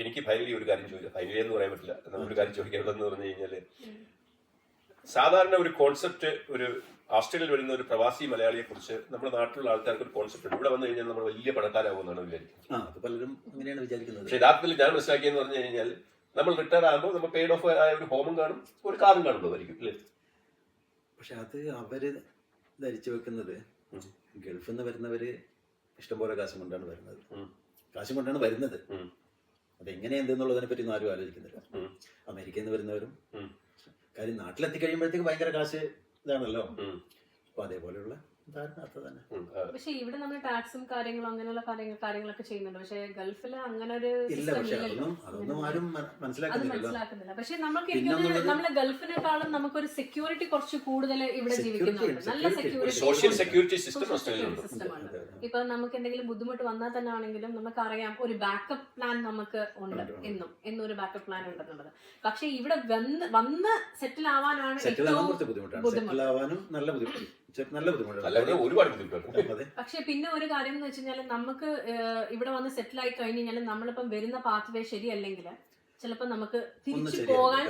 എനിക്ക് ഫൈനലി ഒരു കാര്യം ചോദിക്കാം, ഫൈനലി എന്ന് പറയാൻ പറ്റില്ല, നമ്മളൊരു കാര്യം ചോദിക്കേണ്ടതെന്ന് പറഞ്ഞു കഴിഞ്ഞാല് സാധാരണ ഒരു കോൺസെപ്റ്റ് ഒരു ഓസ്ട്രേലിയയിൽ വരുന്ന ഒരു പ്രവാസി മലയാളിയെ കുറിച്ച് നമ്മുടെ നാട്ടിലുള്ള ആൾക്കാർക്ക് ഒരു കോൺസെപ്റ്റ് ഉണ്ട്, ഇവിടെ വന്നു കഴിഞ്ഞാൽ നമ്മൾ വലിയ പണക്കാരാകുമെന്നാണ് വിചാരിക്കുന്നത്. പക്ഷെ യഥാർത്ഥത്തിൽ ഞാൻ മനസ്സിലാക്കിയെന്ന് പറഞ്ഞു കഴിഞ്ഞാൽ നമ്മൾ റിട്ടയർ ആകുമ്പോൾ നമ്മൾ പെയ്ഡ് ഓഫ് ആയ ഒരു ഹോമും കാണും, ഒരു കാറും കാണുന്നതായിരിക്കും അല്ലേ. പക്ഷെ അത് അവര് ധരിച്ചു വെക്കുന്നത് ഗൾഫിൽ നിന്ന് വരുന്നവര് ഇഷ്ടംപോലെ കാശും കൊണ്ടാണ് വരുന്നത്. അതെങ്ങനെ എന്തെന്നുള്ളതിനെ പറ്റി ഒന്നും ആരും ആലോചിക്കുന്നില്ല. അമേരിക്കയിൽ നിന്ന് വരുന്നവരും കാര്യം നാട്ടിലെത്തി കഴിയുമ്പോഴത്തേക്ക് ഭയങ്കര കാശ് ഇതാണല്ലോ. അപ്പൊ അതേപോലെയുള്ള തന്നെ. പക്ഷെ ഇവിടെ നമ്മൾ ടാക്സും കാര്യങ്ങളും അങ്ങനെയുള്ള കാര്യങ്ങളൊക്കെ ചെയ്യുന്നുണ്ട്. പക്ഷെ ഗൾഫിൽ അങ്ങനെ ഒരു അതൊന്നും ആരും മനസ്സിലാക്കുന്നില്ല. പക്ഷെ നമുക്ക് നമ്മളെ ഗൾഫിനെക്കാളും നമുക്കൊരു സെക്യൂരിറ്റി കുറച്ച് കൂടുതൽ ഇവിടെ ജീവിക്കുന്നുണ്ട്. നല്ല സെക്യൂരിറ്റി സിസ്റ്റമാണ്. ഇപ്പൊ നമുക്ക് എന്തെങ്കിലും ബുദ്ധിമുട്ട് വന്നാൽ തന്നെ ആണെങ്കിലും നമുക്കറിയാം ഒരു ബാക്കപ്പ് പ്ലാൻ നമുക്ക് ഉണ്ട്, എന്നൊരു ബാക്കപ്പ് പ്ലാൻ ഉണ്ടെന്നുള്ളത്. പക്ഷെ ഇവിടെ വന്ന് സെറ്റിൽ ആവാനാണ് ഒരുപാട് ബുദ്ധിമുട്ടാണ്. പക്ഷെ പിന്നെ ഒരു കാര്യം എന്ന് വെച്ച് കഴിഞ്ഞാൽ നമുക്ക് ഇവിടെ വന്ന് സെറ്റിൽ ആയി കഴിഞ്ഞ് കഴിഞ്ഞാൽ നമ്മളിപ്പം വരുന്ന പാത്ത് വേ ശരിയല്ലെങ്കിൽ ചിലപ്പോ നമുക്ക് തിരിച്ചു പോകാൻ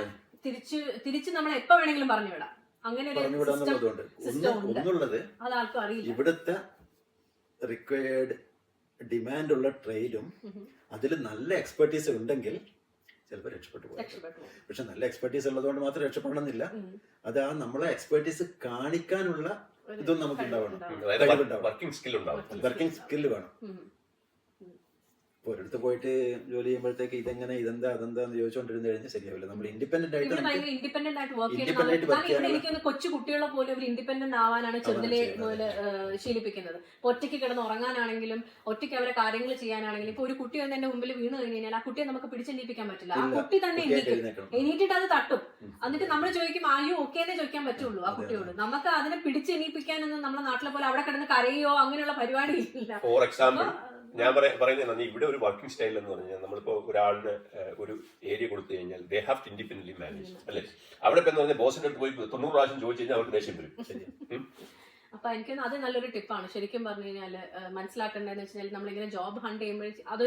തിരിച്ച് നമ്മൾ എപ്പോ വേണമെങ്കിലും പറഞ്ഞു വിടാം. അങ്ങനെ ഒരു സിസ്റ്റം ഉണ്ട്. അതാർക്കും അറിയില്ല. ഇവിടുത്തെ റിക്വയർഡ് ഡിമാൻഡ് ഉള്ള ട്രെയിനും അതിൽ നല്ല എക്സ്പെർട്ടീസ് ഉണ്ടെങ്കിൽ ചിലപ്പോൾ രക്ഷപ്പെട്ടു പോകും. പക്ഷെ നല്ല എക്സ്പെർട്ടീസ് ഉള്ളതുകൊണ്ട് മാത്രം രക്ഷപ്പെടണമെന്നില്ല. അത് ആ നമ്മളെ എക്സ്പെർട്ടീസ് കാണിക്കാനുള്ള ഇതും നമുക്ക് ഉണ്ടാവണം, വർക്കിംഗ് സ്കിൽ വേണം. ഇപ്പോൾ ഒരിടത്ത് പോയിട്ട് ജോലി ചെയ്യുമ്പോഴത്തേക്ക് ഇതെങ്ങനെ ഇതെന്താ അതെന്താന്ന് ചോദിച്ചുകൊണ്ടിരുന്ന് കഴിഞ്ഞാൽ ശരിയാവില്ല. നമ്മൾ ഇൻഡിപെൻഡന്റ് ആയിട്ട് ഇവിടെ ഭയങ്കര ഇൻഡിപെൻഡന്റ് ആയിട്ട് വർക്ക് Independent ആയിട്ട് ചെയ്യണം. work കാരണം ഇവിടെ ചെയ്യാനുള്ള- എനിക്കൊന്ന് കൊച്ചു കുട്ടികളെ പോലും ഒരു ഇൻഡിപെൻഡന്റ് ആവാനാണ് ചെറുതിലെ മുതൽ ശീലിപ്പിക്കുന്നത്. ഇപ്പൊ ഒറ്റയ്ക്ക് കിടന്ന് ഉറങ്ങാനാണെങ്കിലും ഒറ്റയ്ക്ക് അവരെ കാര്യങ്ങൾ ചെയ്യാനാണെങ്കിലും ഇപ്പൊ ഒരു കുട്ടി വന്ന് എന്റെ മുമ്പിൽ വീണ് കഴിഞ്ഞ് കഴിഞ്ഞാൽ ആ കുട്ടിയെ നമുക്ക് പിടിച്ചെണീപ്പിക്കാൻ പറ്റില്ല. ആ ഇല്ല. കുട്ടി തന്നെ കുട്ടിയായിട്ട് എണീക്കും. എഴുന്നേൽക്കണം. എണീറ്റിട്ട് അത് തട്ടും. എന്നിട്ട് നമ്മൾ ചോദിക്കും ആയോ ഓക്കെ എന്നേ ചോദിക്കാൻ പറ്റുള്ളൂ ആ കുട്ടിയോട്. നമുക്ക് അതിനെ പിടിച്ചെണീപ്പിക്കാനൊന്നും നമ്മുടെ നാട്ടിലെ പോലെ അവിടെ കിടന്ന് കരയോ അങ്ങനെയുള്ള പരിപാടി ഇല്ല. ഫോർ എക്സാമ്പിൾ ഞാൻ പറയുന്നത് ഇവിടെ ഒരു വർക്കിംഗ് സ്റ്റൈൽ എന്ന് പറഞ്ഞാൽ നമ്മളിപ്പോ ഒരാളിന് ഒരു ഏരിയ കൊടുത്തു കഴിഞ്ഞാൽ they have to independently manage അല്ലേ. അവിടെ ഇപ്പൊ എന്ന് പറഞ്ഞാൽ ബോസിന്റെ അടുത്ത് പോയി 90 പ്രാവശ്യം ചോദിച്ചു കഴിഞ്ഞാൽ അവർക്ക് ദേഷ്യം വരും. അപ്പൊ എനിക്ക് അത് നല്ലൊരു ടിപ്പാണ് ശരിക്കും പറഞ്ഞു കഴിഞ്ഞാല് മനസ്സിലാക്കേണ്ടതെന്ന് വെച്ചാൽ നമ്മളിങ്ങനെ ജോബ് ഹണ്ട് ചെയ്യുമ്പോൾ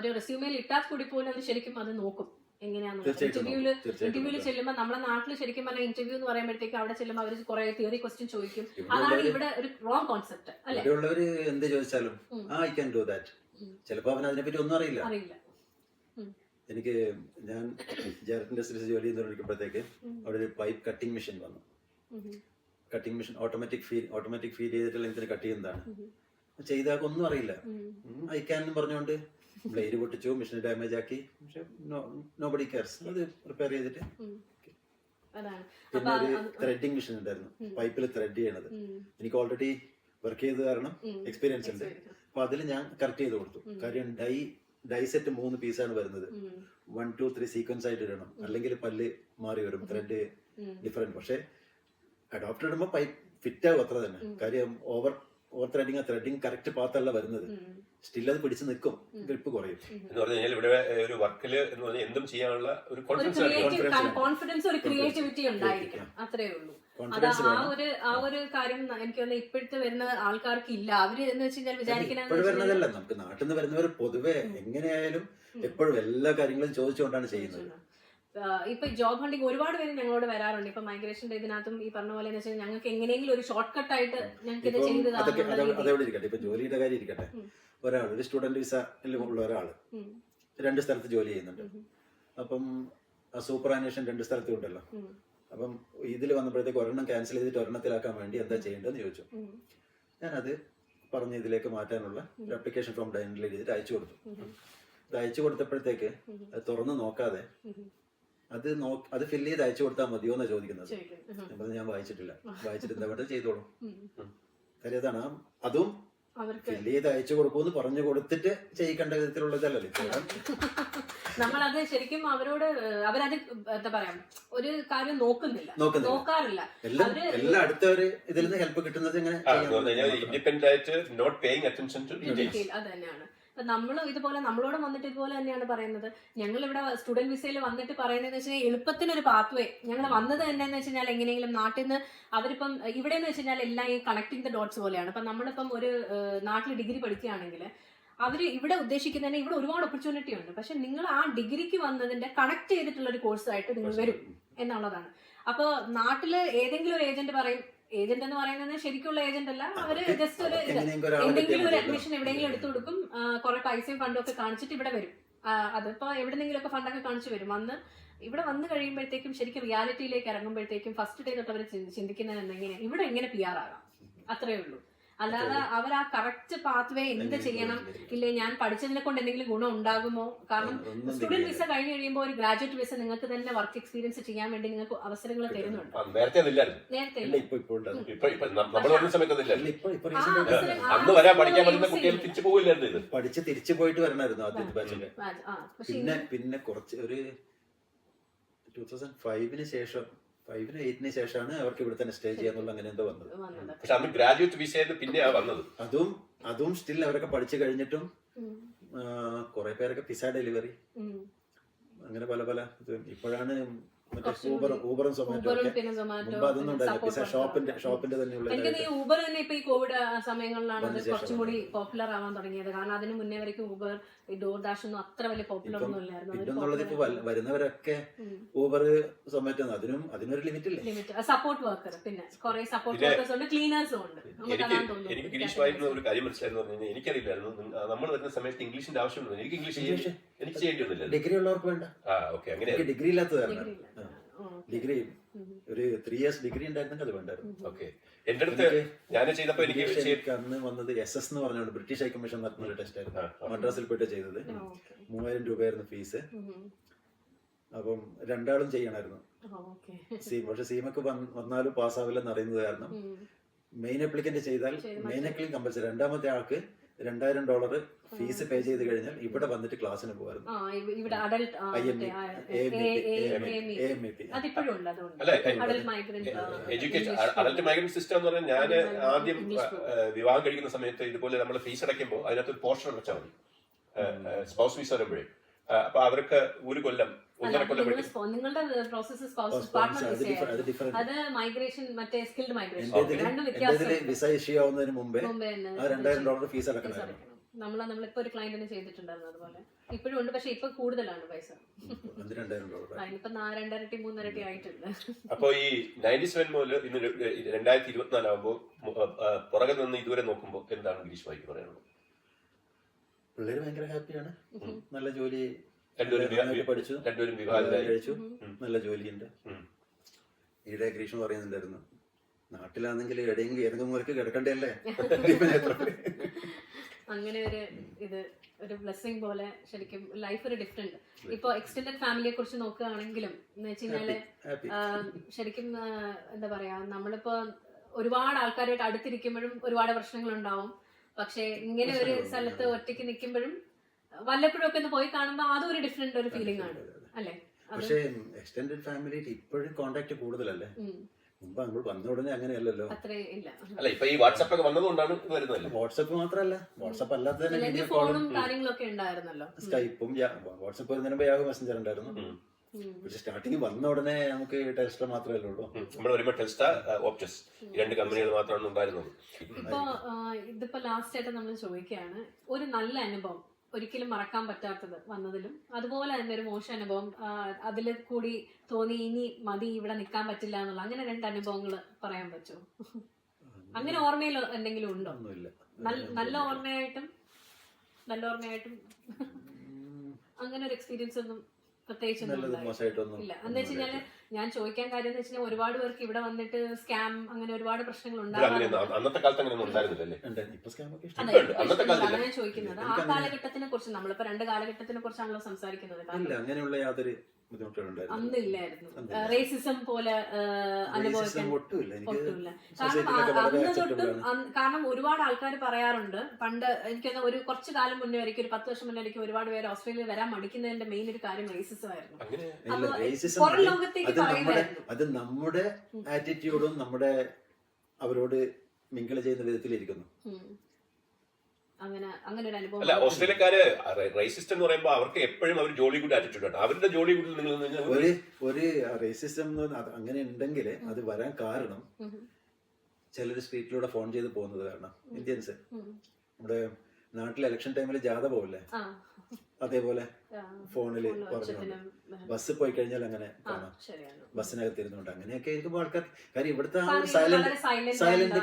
ഒരു റെസ്യൂമേൽ ഇട്ടാൽ കൂടി പോലും അവർ ശരിക്കും അത് നോക്കും എങ്ങനെയാണെന്ന്. ഇന്റർവ്യൂല് ചെല്ലുമ്പോൾ നമ്മുടെ നാട്ടിൽ ശരിക്കും പറഞ്ഞാൽ ഇന്റർവ്യൂ എന്ന് പറയുമ്പോഴത്തേക്ക് അവിടെ ചെല്ലുമ്പോൾ അവർ കുറെ തിയറി ക്വസ്റ്റ്യൻ ചോദിക്കും. അതാണ് ഇവിടെ ഒരു റോങ് കോൺസെപ്റ്റ് അല്ലെ. ഇവിടെയുള്ളവര് എന്ത് ചോദിച്ചാലും ഐ ക്യാൻ ഡു ദാറ്റ്. ചിലപ്പോ അവൻ അതിനെപ്പറ്റി ഒന്നും അറിയില്ല. എനിക്ക് ഞാൻ ജെററ്റ് ഇൻഡസ്ട്രീസ് ജോലി ചെയ്തുകൊണ്ടിരിക്കുമ്പോഴത്തേക്ക് അവിടെ ഒരു പൈപ്പ് കട്ടിംഗ് മെഷീൻ വന്നു. കട്ടിംഗ് മെഷീൻ ഓട്ടോമാറ്റിക് ഫീൽ ചെയ്തിട്ട് ലെങ്ത്തിന് കട്ട് ചെയ്യുന്നതാണ്. ചെയ്താൽ ഒന്നും അറിയില്ല. ഐ ക്യാൻ പറഞ്ഞുകൊണ്ട് ബ്ലേഡ് പൊട്ടിച്ചു, മെഷീൻ ഡാമേജ് ആക്കി. പക്ഷെ നോബഡി കെയർസ്. അത് റിപ്പയർ ചെയ്തിട്ട് പിന്നെ ഒരു ത്രെഡിങ് മെഷീൻ ഉണ്ടായിരുന്നു, പൈപ്പിൽ ത്രെഡ് ചെയ്യണത്. എനിക്ക് ഓൾറെഡി വർക്ക് ചെയ്ത് കാരണം എക്സ്പീരിയൻസ് ഉണ്ട്. അപ്പൊ അതിൽ ഞാൻ കറക്റ്റ് ചെയ്ത് കൊടുത്തു. കാര്യം ഡൈ സെറ്റ് 3 പീസാണ് വരുന്നത്. 1, 2, 3 സീക്വൻസ് ആയിട്ട് ഇടണം, അല്ലെങ്കിൽ പല്ല് മാറി വരും, ത്രെഡ് ഡിഫറെന്റ്. പക്ഷെ അഡോപ്റ്റർ ഇടുമ്പോൾ പൈപ്പ് ഫിറ്റ് ആവും അത്ര തന്നെ. കാര്യം ഓവർ ത്രെഡിങ് കറക്റ്റ് പാത്തല്ല വരുന്നത്. സ്റ്റിൽ അത് പിടിച്ച് നിൽക്കും, ഗ്രിപ്പ് കുറയും. എന്ന് പറഞ്ഞു കഴിഞ്ഞാൽ ഇവിടെ ഒരു വർക്കില് എന്ന് പറഞ്ഞാൽ എന്തും ചെയ്യാനുള്ള ഒരു കോൺഫിഡൻസ് ഒരു ക്രിയേറ്റിവിറ്റി ഉണ്ടായിരിക്കണം. അത്രേ ഉള്ളൂ. അത് ആ ഒരു കാര്യം എനിക്ക് തോന്നുന്നു ഇപ്പോഴത്തെ വരുന്ന ആൾക്കാർക്ക് ഇല്ല. അവര് എന്ന് വെച്ച് കഴിഞ്ഞാൽ വരുന്നതല്ല, നമുക്ക് നാട്ടിൽ നിന്ന് വരുന്നവർ പൊതുവെ എങ്ങനെയായാലും എപ്പോഴും എല്ലാ കാര്യങ്ങളും ചോദിച്ചുകൊണ്ടാണ് ചെയ്യുന്നത്. ഇപ്പൊ ജോബ് ഹണ്ടിങ് ഒരുപാട് പേര് ഞങ്ങളോട് വരാറുണ്ട്. ഇപ്പൊ മൈഗ്രേഷന്റെ ഇതിനകത്തും ഈ പറഞ്ഞ പോലെ ഞങ്ങൾക്ക് എങ്ങനെയെങ്കിലും ഒരു ഷോർട്ട് കട്ട് ആയിട്ട് ഞങ്ങൾക്ക് ഇത് ചെയ്ത് അതെവിടെ ഇരിക്കട്ടെ, ഇപ്പൊ ജോലിയുടെ കാര്യം ഇരിക്കട്ടെ. ഒരു സ്റ്റുഡന്റ് വിസ ഉള്ള ഒരാള് 2 സ്ഥലത്ത് ജോലി ചെയ്യുന്നുണ്ട്. അപ്പം സൂപ്പർ ആനിമേഷൻ 2 സ്ഥലത്തും ഉണ്ടല്ലോ. അപ്പം ഇതിൽ വന്നപ്പോഴത്തേക്ക് ഒരെണ്ണം ക്യാൻസൽ ചെയ്തിട്ട് ഒരെണ്ണത്തിലാക്കാൻ വേണ്ടി എന്താ ചെയ്യേണ്ടതെന്ന് ചോദിച്ചു. ഞാനത് പറഞ്ഞ് ഇതിലേക്ക് മാറ്റാനുള്ള ഒരു ആപ്ലിക്കേഷൻ ഫോം ഡൗൺലോഡ് ചെയ്തിട്ട് അയച്ചു കൊടുത്തു. അത് അയച്ചു കൊടുത്തപ്പോഴത്തേക്ക് അത് തുറന്ന് നോക്കാതെ അത് ഫില്ല് ചെയ്ത് അയച്ചു കൊടുത്താൽ മതിയോ എന്നാണ് ചോദിക്കുന്നത്. ഞാൻ വായിച്ചിട്ടില്ല. വായിച്ചിട്ട് എന്താ വേണ്ടത് ചെയ്തോളും. കാര്യം അതാണ്. അതും ഫില്ല് ചെയ്ത് അയച്ചു കൊടുക്കുമെന്ന് പറഞ്ഞു കൊടുത്തിട്ട് ചെയ്യിക്കേണ്ട വിധത്തിലുള്ളതല്ലല്ലോ. നമ്മളത് ശരിക്കും അവരത് എന്താ പറയാ ഒരു കാര്യം നോക്കാറില്ല. എല്ലാം അടുത്തവര് ഇതിൽ നിന്ന് ഹെൽപ്പ് കിട്ടുന്നത് എങ്ങനെ ഇൻഡിപെൻഡന്റ് ആയിട്ട് not paying attention to details. അത് തന്നെയാണ്. നമ്മൾ ഇതുപോലെ നമ്മളോട് വന്നിട്ട് ഇതുപോലെ തന്നെയാണ് പറയുന്നത്. ഞങ്ങൾ ഇവിടെ സ്റ്റുഡന്റ് വിസയിൽ വന്നിട്ട് പറയുന്നത് വെച്ചാൽ എളുപ്പത്തിനൊരു പാത്വേ. ഞങ്ങൾ വന്നത് തന്നെയെന്ന് വെച്ച് കഴിഞ്ഞാൽ എങ്ങനെയെങ്കിലും നാട്ടിൽ നിന്ന് അവരിപ്പം ഇവിടെ എന്ന് വെച്ച് കഴിഞ്ഞാൽ എല്ലാം ഈ കണക്ടിങ് ദ ഡോട്ട്സ് പോലെയാണ്. ഇപ്പം നമ്മളിപ്പം ഒരു നാട്ടിൽ ഡിഗ്രി പഠിക്കുകയാണെങ്കിൽ അവർ ഇവിടെ ഉദ്ദേശിക്കുന്നതിന് ഇവിടെ ഒരുപാട് ഓപ്പർച്യൂണിറ്റി ഉണ്ട്. പക്ഷെ നിങ്ങൾ ആ ഡിഗ്രിക്ക് വന്നതിന്റെ കണക്ട് ചെയ്തിട്ടുള്ള ഒരു കോഴ്സായിട്ട് നിങ്ങൾ വരും എന്നുള്ളതാണ്. അപ്പോൾ നാട്ടില് ഏതെങ്കിലും ഒരു ഏജന്റ് പറയും, ഏജന്റ് എന്ന് പറയുന്നത് ശരിക്കുള്ള ഏജന്റ് അല്ല, അവര് ജസ്റ്റ് ഒരു എന്തെങ്കിലും ഒരു അഡ്മിഷൻ എവിടെയെങ്കിലും എടുത്തു കൊടുക്കും, കുറെ പൈസയും ഫണ്ടും ഒക്കെ കാണിച്ചിട്ട് ഇവിടെ വരും. അതിപ്പോ എവിടെന്നെങ്കിലും ഒക്കെ ഫണ്ടൊക്കെ കാണിച്ചു വരും. ഇവിടെ വന്നു കഴിയുമ്പോഴത്തേക്കും ശരിക്കും റിയാലിറ്റിയിലേക്ക് ഇറങ്ങുമ്പോഴത്തേക്കും ഫസ്റ്റ് ഡേ തൊട്ട് അവർ ചിന്തിക്കുന്നത് എങ്ങനെയാണ് ഇവിടെ എങ്ങനെ PR ആകാം, അത്രേ ഉള്ളൂ. അല്ലാതെ അവർ ആ കറക്റ്റ് പാത്വേ എന്ത് ചെയ്യണം, ഇല്ലേ ഞാൻ പഠിച്ചതിനെ കൊണ്ട് എന്തെങ്കിലും ഗുണം ഉണ്ടാകുമോ. കാരണം സ്റ്റുഡന്റ് വിസ കഴിഞ്ഞ് കഴിയുമ്പോൾ ഒരു ഗ്രാജുവേറ്റ് വിസ നിങ്ങൾക്ക് തന്നെ വർക്ക് എക്സ്പീരിയൻസ് ചെയ്യാൻ വേണ്ടി നിങ്ങൾക്ക് അവസരങ്ങൾ തരുന്നുണ്ട്. നേരത്തെ പഠിച്ച് തിരിച്ചു പോയിട്ട് വരണമായിരുന്നു ആദ്യത്തെ ബാച്ചില്. പിന്നെ കുറച്ച് ഒരു 2005 ശേഷം 2008 ശേഷമാണ് അവർക്ക് ഇവിടെ തന്നെ സ്റ്റേ ചെയ്യാന്നുള്ള അങ്ങനെ എന്തോ വന്നത്. പക്ഷെ അന്ന് ഗ്രാജുവേറ്റ് വിസ പിന്നെയാ വന്നത്. അതും സ്റ്റിൽ അവരൊക്കെ പഠിച്ചു കഴിഞ്ഞിട്ടും കുറെ പേരൊക്കെ പിസ ഡെലിവറി അങ്ങനെ പല ഇപ്പോഴാണ് മറ്റേ ഊബറും സൊമാറ്റോ ഒക്കെ. മുമ്പ് അതൊന്നും ഉണ്ടായില്ല. പിസ ഷോപ്പിന്റെ തന്നെയുള്ള. എനിക്ക് ഊബർ തന്നെ ഇപ്പൊ ഈ കോവിഡ് സമയങ്ങളിലാണ് അത് കുറച്ചും കൂടി പോപ്പുലർ ആവാൻ തുടങ്ങിയത്. കാരണം അതിന് മുന്നേ വരയ്ക്കും ഊബർ ഡോർ ഡാഷ് ഒന്നും അത്ര വലിയ പോപ്പുലർ ഒന്നും ഇല്ലായിരുന്നു. ഇപ്പൊ വരുന്നവരൊക്കെ ഊബർ സൊമാറ്റോ അതിനൊരു ലിമിറ്റ് ഇല്ലേ. സപ്പോർട്ട് വർക്കർ, പിന്നെ കുറെ സപ്പോർട്ട് വർക്കേഴ്സ് ഉണ്ട്, ക്ലീനേഴ്സും ഉണ്ട്. എനിക്ക് ഗിരീഷ് വായിരുന്ന ഒരു കാര്യം മനസ്സിലായിരുന്നു പറഞ്ഞു കഴിഞ്ഞാൽ എനിക്കറിയില്ലായിരുന്നു. നമ്മൾ വരുന്ന സമയത്ത് ഇംഗ്ലീഷിന്റെ ആവശ്യമുണ്ട്. എനിക്ക് എനിക്ക് ചെയ്യേണ്ടി വന്നില്ല. ഡിഗ്രി ഉള്ളവർക്ക് വേണ്ട. അങ്ങനെ ഡിഗ്രി ഇല്ലാത്തതാണ്. ഡിഗ്രി ഒരു 3 years ഡിഗ്രി ഉണ്ടായിരുന്നെങ്കിൽ അത് വേണ്ടായിരുന്നു. ഓക്കെ. എന്റെ അടുത്ത് ഞാൻ ചെയ്തപ്പോ എനിക്ക് അന്ന് വന്നത് SS എന്ന് പറഞ്ഞുകൊണ്ട് ബ്രിട്ടീഷ് ഹൈ കമ്മീഷൻ നടത്തുന്ന ഒരു ടെസ്റ്റ് ആയിരുന്നു. മദ്രാസിൽ പോയിട്ട് ചെയ്തത്. 3000 രൂപയായിരുന്നു ഫീസ്. അപ്പം രണ്ടാളും ചെയ്യണമായിരുന്നു. പക്ഷെ സീമക്ക് വന്നാലും പാസ്സാവില്ലെന്ന് അറിയുന്നത് കാരണം മെയിൻ അപ്ലിക്കന്റ് ചെയ്താൽ മെയിൻ അപ്ലിക്കൻ കമ്പൽസറി, രണ്ടാമത്തെ ആൾക്ക് $2000 ഫീസ് പേ ചെയ്ത് കഴിഞ്ഞാൽ ഇവിടെ വന്നിട്ട് ക്ലാസ്സിന് പോകുമായിരുന്നു. അഡൽട്ട് മൈഗ്രന്റ് സിസ്റ്റം എന്ന് പറഞ്ഞാൽ ഞാൻ ആദ്യം വിവാഹം കഴിക്കുന്ന സമയത്ത് ഇതുപോലെ നമ്മൾ ഫീസ് അടയ്ക്കുമ്പോൾ അതിനകത്ത് ഒരു പോർഷൻ വെച്ചാൽ മതി സ്പൗസ് ഫീസ് വരുമ്പോഴേ. അപ്പൊ അവർക്ക് ഒരു കൊല്ലം നിങ്ങളുടെ പ്രോസസ് അത് മൈഗ്രേഷൻ മറ്റേ സ്കിൽഡ് മൈഗ്രേഷൻ വിസ ഇഷ്യൂ ആവുന്നതിന് മുമ്പേ $2000 ഫീസ് അടക്കണം. നമ്മളിപ്പോ ഒരു ക്ലയന്റിന് ചെയ്തിട്ടുണ്ടായിരുന്നു അതുപോലെ. ഇപ്പോഴും ഉണ്ട്, പക്ഷെ ഇപ്പൊ കൂടുതലാണ് പൈസ. ഇപ്പൊ 2 ഇരട്ടി 3 ഇരട്ടി ആയിട്ടുണ്ട്. അപ്പൊ ഈ 97 മുതൽ ഇന്ന് 2024 ആകുമ്പോ പുറകെ നിന്ന് ഇതുവരെ നോക്കുമ്പോ എന്താണ് ഗിരീഷ് ഭായിക്ക് പറയാനുള്ളത്? പിള്ളേര് ഭയങ്കര ഹാപ്പിയാണ്. നല്ല ജോലി, പഠിച്ചു, രണ്ടുപേരും വിവാഹം കഴിച്ചു, നല്ല ജോലിയുണ്ട്. ഈയിടെ ഗ്രീഷ്മ പറയുന്നുണ്ടായിരുന്നു, നാട്ടിലാണെങ്കിൽ എവിടെയെങ്കിലും ഏതെങ്കിലും മുതൽക്ക് കിടക്കണ്ടല്ലേ. അങ്ങനെ ഒരു ബ്ലെസ്സിങ് പോലെ ശരിക്കും ലൈഫ് ഒരു ഡിഫറെന്റ്. ഇപ്പൊ എക്സ്റ്റെൻഡഡ് ഫാമിലിയെ കുറിച്ച് നോക്കുകയാണെങ്കിലും എന്ന് വെച്ച് കഴിഞ്ഞാല് ശരിക്കും എന്താ പറയാ, നമ്മളിപ്പോ ഒരുപാട് ആൾക്കാരുമായിട്ട് അടുത്തിരിക്കുമ്പോഴും ഒരുപാട് പ്രശ്നങ്ങൾ ഉണ്ടാവും. പക്ഷെ ഇങ്ങനെ ഒരു സ്ഥലത്ത് ഒറ്റയ്ക്ക് നിൽക്കുമ്പോഴും വല്ലപ്പോഴും ഒക്കെ ഒന്ന് പോയി കാണുമ്പോ അതും ഒരു ഡിഫറെന്റ് ഒരു ഫീലിംഗ് ആണ് അല്ലെ. പക്ഷേ എക്സ്റ്റെൻഡഡ് ഫാമിലി ഇപ്പോഴും കോണ്ടാക്ട് കൂടുതലല്ലേ. മുമ്പ് നമ്മൾ വന്ന ഉടനെ അങ്ങനെയല്ലല്ലോ. അല്ല ഇപ്പൊ ഈ വാട്സാപ്പ് ഒക്കെ വന്നതുകൊണ്ടാണ് വരുന്നത്. വാട്സാപ്പ് മാത്രമല്ല, വാട്സാപ്പ് അല്ലാതെ ഫോണും കാര്യങ്ങളൊക്കെ ഉണ്ടായിരുന്നല്ലോ. സ്കൈപ്പും വാട്സാപ്പ് വരുന്നതിന് യാഹൂ മെസ്സഞ്ചർ ഉണ്ടായിരുന്നു. പക്ഷെ സ്റ്റാർട്ടിങ് വന്ന ഉടനെ നമുക്ക് ടെൽസ്ട്ര മാത്രമേ ഉള്ളൂ. നമ്മൾ വരുമ്പോൾ ടെൽസ്ട്ര, ഓപ്റ്റസ് രണ്ട് കമ്പനികൾ മാത്രമാണ് ഉണ്ടായിരുന്നത്. ഇപ്പൊ ഇതിപ്പോ ലാസ്റ്റ് ആയിട്ട് നമ്മൾ ചോദിക്കുകയാണ്, ഒരു നല്ല അനുഭവം ഒരിക്കലും മറക്കാൻ പറ്റാത്തത് വന്നതിലും അതുപോലെ തന്നെ ഒരു മോശം അനുഭവം അതിൽ കൂടി തോന്നി ഇനി മതി ഇവിടെ നിൽക്കാൻ പറ്റില്ല എന്നുള്ള അങ്ങനെ 2 അനുഭവങ്ങൾ പറയാൻ പറ്റുമോ? അങ്ങനെ ഓർമ്മയിൽ എന്തെങ്കിലും ഉണ്ടോ? നല്ല ഓർമ്മയായിട്ടും അങ്ങനെ ഒരു എക്സ്പീരിയൻസ് ഒന്നും പ്രത്യേകിച്ചൊന്നും ഇല്ല. എന്ന് വെച്ച് കഴിഞ്ഞാല് ഞാൻ ചോദിക്കാൻ കാര്യം എന്ന് വെച്ചാൽ ഒരുപാട് പേർക്ക് ഇവിടെ വന്നിട്ട് സ്കാം അങ്ങനെ ഒരുപാട് പ്രശ്നങ്ങൾ അതാണ് ഞാൻ ചോദിക്കുന്നത്. ആ കാലഘട്ടത്തിനെ കുറിച്ച് നമ്മളിപ്പോ 2 കാലഘട്ടത്തിനെ കുറിച്ചാണല്ലോ സംസാരിക്കുന്നത്. അങ്ങനെയുള്ള യാതൊരു അന്നില്ലായിരുന്നു റേസിസം പോലെ അനുഭവിക്കാൻ ഒട്ടുമില്ല. കാരണം ഒരുപാട് ആൾക്കാർ പറയാറുണ്ട്, പണ്ട് എനിക്കൊന്ന് ഒരു കുറച്ചു കാലം മുന്നേ വരെയ്ക്കും, ഒരു 10 വർഷം മുന്നേ വരെയ്ക്കും ഒരുപാട് പേര് ഓസ്ട്രേലിയയിൽ വരാൻ മടിക്കുന്നതിന്റെ മെയിൻ ഒരു കാര്യം റേസിസം ആയിരുന്നു. പുറം ലോകത്തേക്ക് പറയുമായിരുന്നു. അത് നമ്മുടെ ആറ്റിറ്റ്യൂഡും നമ്മുടെ അവരോട് മിങ്കിൾ ചെയ്യുന്ന വിധത്തിലിരിക്കുന്നു. അങ്ങനെ ഒരു അനുഭവം. അല്ല ഓസ്ട്രേലിയക്കാര് റേസിസ്റ്റ് എന്ന് പറയുമ്പോൾ അവർക്ക് എപ്പോഴും അവർ ജോലി ഗുഡ് ആറ്റിറ്റ്യൂഡ് ആണ്. അവരുടെ ജോലി ഗുഡിൽ ഒരു റേസിസം അങ്ങനെ ഉണ്ടെങ്കിൽ അത് വരാൻ കാരണം ചിലർ സ്ട്രീറ്റിലൂടെ ഫോൺ ചെയ്ത് പോകുന്നത് കാരണം. ഇന്ത്യൻസ് നമ്മുടെ നാട്ടിലെ ഇലക്ഷൻ ടൈമിൽ ജാഥ പോവില്ലേ, അതേപോലെ ഫോണില് പറഞ്ഞു ബസ് പോയി കഴിഞ്ഞാൽ അങ്ങനെ കാണാം, ബസ്സിനകത്ത് ഇരുന്നുണ്ട്. അങ്ങനെയൊക്കെ ഇരിക്കുമ്പോൾ ആൾക്കാർ കാര്യം ഇവിടുത്തെ സൈലന്റ്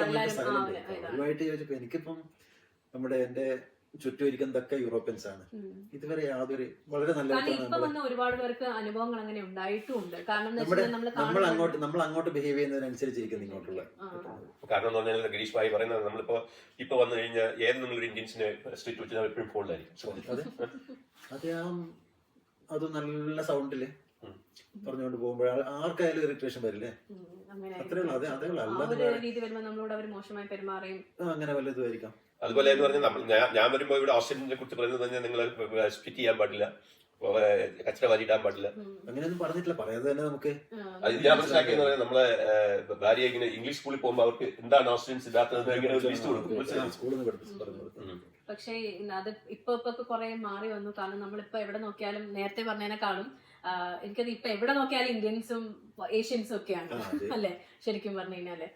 അതുമായിട്ട് ചോദിച്ചപ്പോ എനിക്കിപ്പം എന്റെ ചുറ്റും ഇരിക്കുന്നതൊക്കെ യൂറോപ്യൻസ് ആണ്. ഇതുവരെ യാതൊരു വളരെ നല്ല ഒരുപാട് പേർക്ക് അനുഭവങ്ങൾ അങ്ങനെ ഉണ്ടായിട്ടുണ്ട്. നമ്മൾ അങ്ങോട്ട് ബിഹേവ് ചെയ്യുന്നതിനനുസരിച്ചിരിക്കുന്നു ഇങ്ങോട്ടുള്ള. കാരണം എന്ന് പറഞ്ഞാൽ ഗിരീഷ് ഭായി പറയുന്നത് നമ്മളിപ്പോ ഇപ്പൊ വന്നു കഴിഞ്ഞാൽ ഏതെങ്കിലും ഒരു ഇന്ത്യൻസിനെ സ്ട്രീറ്റ് വെച്ച് എപ്പോഴും ഫോണിലായിരിക്കും. അത് നല്ല സൗണ്ടില് പറഞ്ഞുകൊണ്ട് പോകുമ്പോൾ ആർക്കായാലും ഇറിറ്റേഷൻ വരില്ലേ, അത്രേ ഉള്ളൂ. അതേ ഉള്ളൂ, അങ്ങനെ വല്ലതുമായിരിക്കാം. അതുപോലെ എന്ന് പറഞ്ഞാൽ ഞാൻ വരുമ്പോൾ ഇവിടെ ഓസ്ട്രേലിയനെ കുറിച്ച് പറയുന്നത് തന്നെ നിങ്ങൾ സ്പിറ്റ് ചെയ്യാൻ പാടില്ല, കച്ചറ വാരിയിടാൻ പാടില്ല, അങ്ങനെയൊന്നും പറഞ്ഞിട്ടില്ല. പറയാതെ തന്നെ നമുക്ക് അത് ഞാൻ മനസ്സിലാക്കിയെന്ന് പറഞ്ഞാൽ നമ്മളെ ഭാര്യ ഇങ്ങനെ ഇംഗ്ലീഷ് സ്കൂളിൽ പോകുമ്പോൾ അവർക്ക് എന്താണ് ഓസ്ട്രേലിയൻസ് ഇല്ലാത്തത് ഇങ്ങനെ ഒരു ലിസ്റ്റ് കൊടുക്കും, സ്കൂളിൽ നിന്ന് പഠിപ്പിച്ചു. പക്ഷേ അത് ഇപ്പൊ കുറെ മാറി വന്നു. കാരണം നമ്മളിപ്പോ എവിടെ നോക്കിയാലും നേരത്തെ പറഞ്ഞതിനെക്കാളും എനിക്കത് ഇപ്പൊ എവിടെ നോക്കിയാലും ഇന്ത്യൻസും ഏഷ്യൻസും ഒക്കെയാണ് അല്ലെ. ശരിക്കും പറഞ്ഞു കഴിഞ്ഞാല്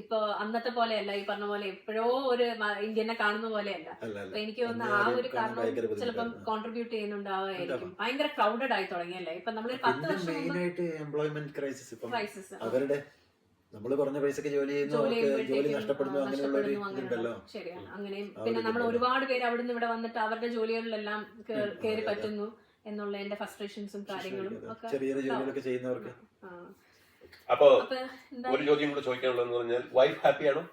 ഇപ്പൊ അന്നത്തെ പോലെയല്ല, ഈ പറഞ്ഞ പോലെ എപ്പോഴോ ഒരു ഇന്ത്യനെ കാണുന്ന പോലെയല്ല. അപ്പൊ എനിക്ക് തോന്നുന്നു ആ ഒരു കാരണം ചിലപ്പം കോൺട്രിബ്യൂട്ട് ചെയ്യുന്നുണ്ടാവുമായിരിക്കും. ഭയങ്കര ക്രൗഡഡ് ആയി തുടങ്ങിയല്ലേ ഇപ്പൊ നമ്മൾ 10 വർഷം എംപ്ലോയ്മെന്റ് ക്രൈസിസ് അവരുടെ നമ്മള് പറഞ്ഞ പൈസക്ക് ജോലി നഷ്ടപ്പെടുന്നു, അങ്ങനെയുള്ള ഒരു ഇതുണ്ടല്ലോ. ശരിയാണ്. അങ്ങനെയും പിന്നെ നമ്മൾ ഒരുപാട് പേര് അവിടുന്ന് ഇവിടെ വന്നിട്ട് അവരുടെ ജോലികളിലെല്ലാം കയറി പറ്റുന്നു എന്നുള്ള എന്റെ ഫ്രസ്ട്രേഷൻസും കാര്യങ്ങളും ഒക്കെ ചെറിയ ജോലികളൊക്കെ ചെയ്യുന്നവർക്ക് അപ്പൊ അപ്പൊ എന്താ ഒരു ചോദ്യം കൂടെ ചോദിക്കാനുള്ളതെന്ന് പറഞ്ഞാൽ വൈഫ് ഹാപ്പിയാണോ?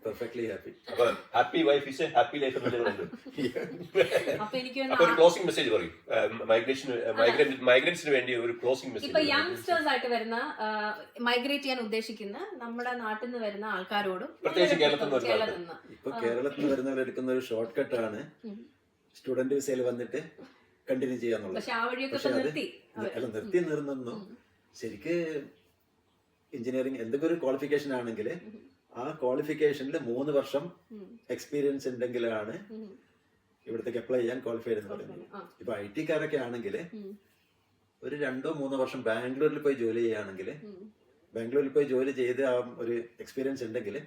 Perfectly happy. അപ്പൊ happy wife is a happy life എന്നുള്ളത്. അപ്പൊ എനിക്ക് അപ്പൊ ഒരു ക്ലോസിംഗ് മെസ്സേജ് പറയും മൈഗ്രൻസിന് വേണ്ടി ഒരു ക്ലോസിംഗ് ഇപ്പൊ മെസ്സേജ്. യങ്സ്റ്റേഴ്സ് ആയിട്ട് വരുന്ന മൈഗ്രേറ്റ് ചെയ്യാൻ ഉദ്ദേശിക്കുന്ന നമ്മുടെ നാട്ടിൽ നിന്ന് വരുന്ന ആൾക്കാരോടും പ്രത്യേകിച്ച് കേരളത്തിൽ നിന്ന് വരുന്ന കേരളത്തിൽ നിന്ന് ഇപ്പൊ കേരളത്തിൽ നിന്ന് വരുന്നവരെടുക്കുന്ന ഒരു ഷോർട്ട് കട്ടാണ് സ്റ്റുഡന്റ് വിസയിൽ വന്നിട്ട് കണ്ടിന്യൂ ചെയ്യാന്നുള്ളത്. പക്ഷെ ആ വഴിയൊക്കെ പക്ഷെ ഇപ്പൊ അത് നിർത്തി അല്ല, നിർത്തി നിർന്നു. ശരിക്ക് എഞ്ചിനീയറിംഗ് എന്തെങ്കിലും ഒരു ക്വാളിഫിക്കേഷൻ ആണെങ്കിൽ ആ ക്വാളിഫിക്കേഷനിൽ 3 വർഷം എക്സ്പീരിയൻസ് ഉണ്ടെങ്കിലാണ് ഇവിടത്തേക്ക് അപ്ലൈ ചെയ്യാൻ ക്വാളിഫൈഡ് എന്ന് പറയുന്നത്. ഇപ്പൊ IT കാരൊക്കെ ആണെങ്കിൽ ഒരു 2-3 വർഷം ബാംഗ്ലൂരിൽ പോയി ജോലി ചെയ്യുകയാണെങ്കിൽ, ബാംഗ്ലൂരിൽ പോയി ജോലി ചെയ്ത് ആ ഒരു എക്സ്പീരിയൻസ് ഉണ്ടെങ്കിൽ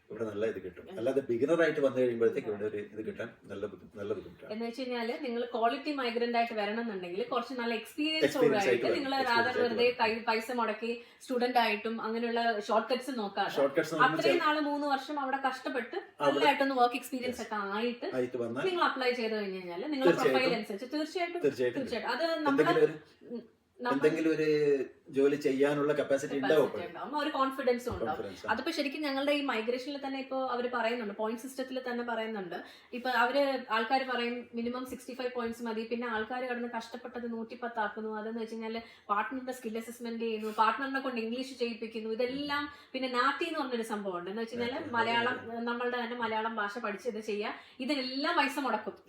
ഇവിടെ നല്ല ഇത് കിട്ടും. അല്ലാതെ ബിഗിനർ ആയിട്ട് വന്നു കഴിയുമ്പോഴത്തേക്ക് ഇവിടെ ഒരു ഇത് കിട്ടാൻ നല്ല ബുദ്ധിമുട്ടാണ്. എന്ന് വെച്ച് കഴിഞ്ഞാല് നിങ്ങൾ ക്വാളിറ്റി മൈഗ്രന്റ് ആയിട്ട് വരണം എന്നുണ്ടെങ്കിൽ കുറച്ച് നല്ല എക്സ്പീരിയൻസ് ആയിട്ട് നിങ്ങൾ രാധ വെറുതെ പൈസ മുടക്കി സ്റ്റുഡന്റ് ആയിട്ടും അങ്ങനെയുള്ള ഷോർട്ട് കട്ട്സ് നോക്കാതെ അത്രയും നാള് 3 വർഷം അവിടെ കഷ്ടപ്പെട്ട് നല്ലതായിട്ടൊന്ന് വർക്ക് എക്സ്പീരിയൻസ് ഒക്കെ ആയിട്ട് നിങ്ങൾ അപ്ലൈ ചെയ്ത് കഴിഞ്ഞു കഴിഞ്ഞാൽ നിങ്ങളുടെ പ്രൊഫൈൽ അനുസരിച്ച് തീർച്ചയായിട്ടും അത് നമ്മുടെ എന്തെങ്കിലും ഒരു ജോലി ചെയ്യാനുള്ള കപ്പാസിറ്റി ഉണ്ടാവും, ഒരു കോൺഫിഡൻസും ഉണ്ടാവും. അതിപ്പോ ശരിക്കും ഞങ്ങളുടെ ഈ മൈഗ്രേഷനിൽ തന്നെ ഇപ്പൊ അവർ പറയുന്നുണ്ട്, പോയിന്റ് സിസ്റ്റത്തിൽ തന്നെ പറയുന്നുണ്ട്. ഇപ്പൊ ആൾക്കാർ പറയും മിനിമം 65 പോയിന്റ്സ് മതി, പിന്നെ ആൾക്കാർ കിടന്ന് കഷ്ടപ്പെട്ടത് 110 ആക്കുന്നു. അതെന്ന് വെച്ച് കഴിഞ്ഞാൽ പാർട്ട്ണറുടെ സ്കിൽ അസസ്മെന്റ് ചെയ്യുന്നു, പാർട്ട്ണറിനെ കൊണ്ട് ഇംഗ്ലീഷ് ചെയ്യിപ്പിക്കുന്നു. ഇതെല്ലാം പിന്നെ നാട്ടി എന്ന് പറഞ്ഞൊരു സംഭവം ഉണ്ട്. എന്ന് വെച്ച് കഴിഞ്ഞാൽ മലയാളം, നമ്മളുടെ തന്നെ മലയാളം ഭാഷ പഠിച്ച് ഇത് ചെയ്യുക, ഇതിനെല്ലാം പൈസ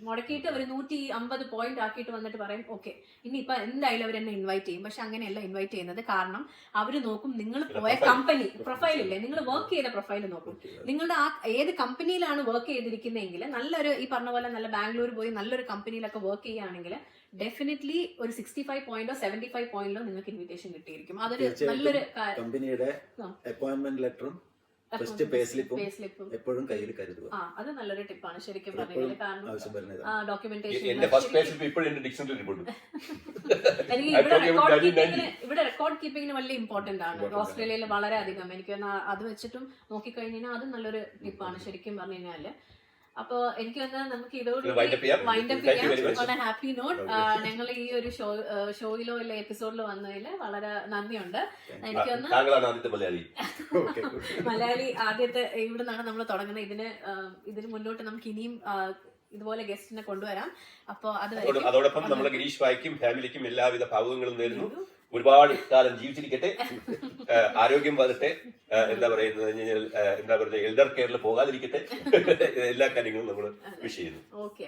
മുടക്കിയിട്ട് അവർ 150 പോയിന്റ് ആക്കിയിട്ട് വന്നിട്ട് പറയും ഓക്കെ ഇനിയിപ്പൊ എന്തായാലും അവർ എന്നെ ഇൻവൈറ്റ് ചെയ്യും. പക്ഷെ അങ്ങനെയല്ല ഇൻവൈറ്റ് ചെയ്യുന്നത്. കാരണം അവർ നോക്കും നിങ്ങൾ പോയ കമ്പനി പ്രൊഫൈൽ ഇല്ലേ, നിങ്ങൾ വർക്ക് ചെയ്ത പ്രൊഫൈൽ നോക്കും. നിങ്ങളുടെ ആ ഏത് കമ്പനിയിലാണ് വർക്ക് ചെയ്തിരിക്കുന്നതെങ്കിൽ നല്ലൊരു ഈ പറഞ്ഞ പോലെ നല്ല ബാംഗ്ലൂർ പോയി നല്ലൊരു കമ്പനിയിലൊക്കെ വർക്ക് ചെയ്യുകയാണെങ്കിൽ ഡെഫിനറ്റ്ലി ഒരു 65 പോയിന്റോ 75 പോയിന്റോ നിങ്ങൾക്ക് ഇൻവിറ്റേഷൻ കിട്ടിയിരിക്കും. അതൊരു നല്ലൊരു കമ്പനിയുടെ അപ്പോയിന്റ്മെന്റ് ലെറ്ററും ഫസ്റ്റ് പേ സ്ലിപ്പും എപ്പോഴും കയ്യിൽ കരുതുക. അത് നല്ലൊരു ടിപ്പാണ് ശരിക്കും പറഞ്ഞാൽ. കാരണം ഡോക്യുമെന്റേഷൻ ഇവിടെ റെക്കോർഡ് കീപ്പിങ്ങിന് വലിയ ഇമ്പോർട്ടന്റ് ആണ്. ഓസ്ട്രേലിയയിൽ വളരെ അധികം എനിക്ക് അത് വെച്ചിട്ടും നോക്കിക്കഴിഞ്ഞാൽ അത് നല്ലൊരു ടിപ്പാണ് ശരിക്കും പറഞ്ഞു കഴിഞ്ഞാല്. അപ്പൊ എനിക്ക് നമുക്ക് ഇതോടുകൂടി വൈൻഡപ്പ് ചെയ്യാം. Happy note. ഞങ്ങൾ ഈ ഒരു ഷോയിലോ അല്ലെ എപ്പിസോഡിലോ വന്നതിൽ വളരെ നന്ദിയുണ്ട്. എനിക്കൊന്ന് മലയാളി ആദ്യത്തെ ഇവിടെ നിന്നാണ് നമ്മൾ തുടങ്ങുന്നത്. ഇതിന് മുന്നോട്ട് നമുക്ക് ഇനിയും ഇതുപോലെ ഗസ്റ്റിനെ കൊണ്ടുവരാം. അപ്പൊ അതോടൊപ്പം നമ്മുടെ ഗിരീഷ് ഭായിക്കും ഫാമിലിക്കും എല്ലാവിധ ഭാവുകങ്ങളും നേരുന്നു. ഒരുപാട് കാലം ജീവിച്ചിരിക്കട്ടെ, ആരോഗ്യം വരട്ടെ, എന്താ പറയുക എൽഡർ കെയറിൽ പോകാതിരിക്കട്ടെ, എല്ലാ കാര്യങ്ങളും നമ്മൾ വിഷ് ചെയ്യുന്നു. ഓക്കെ.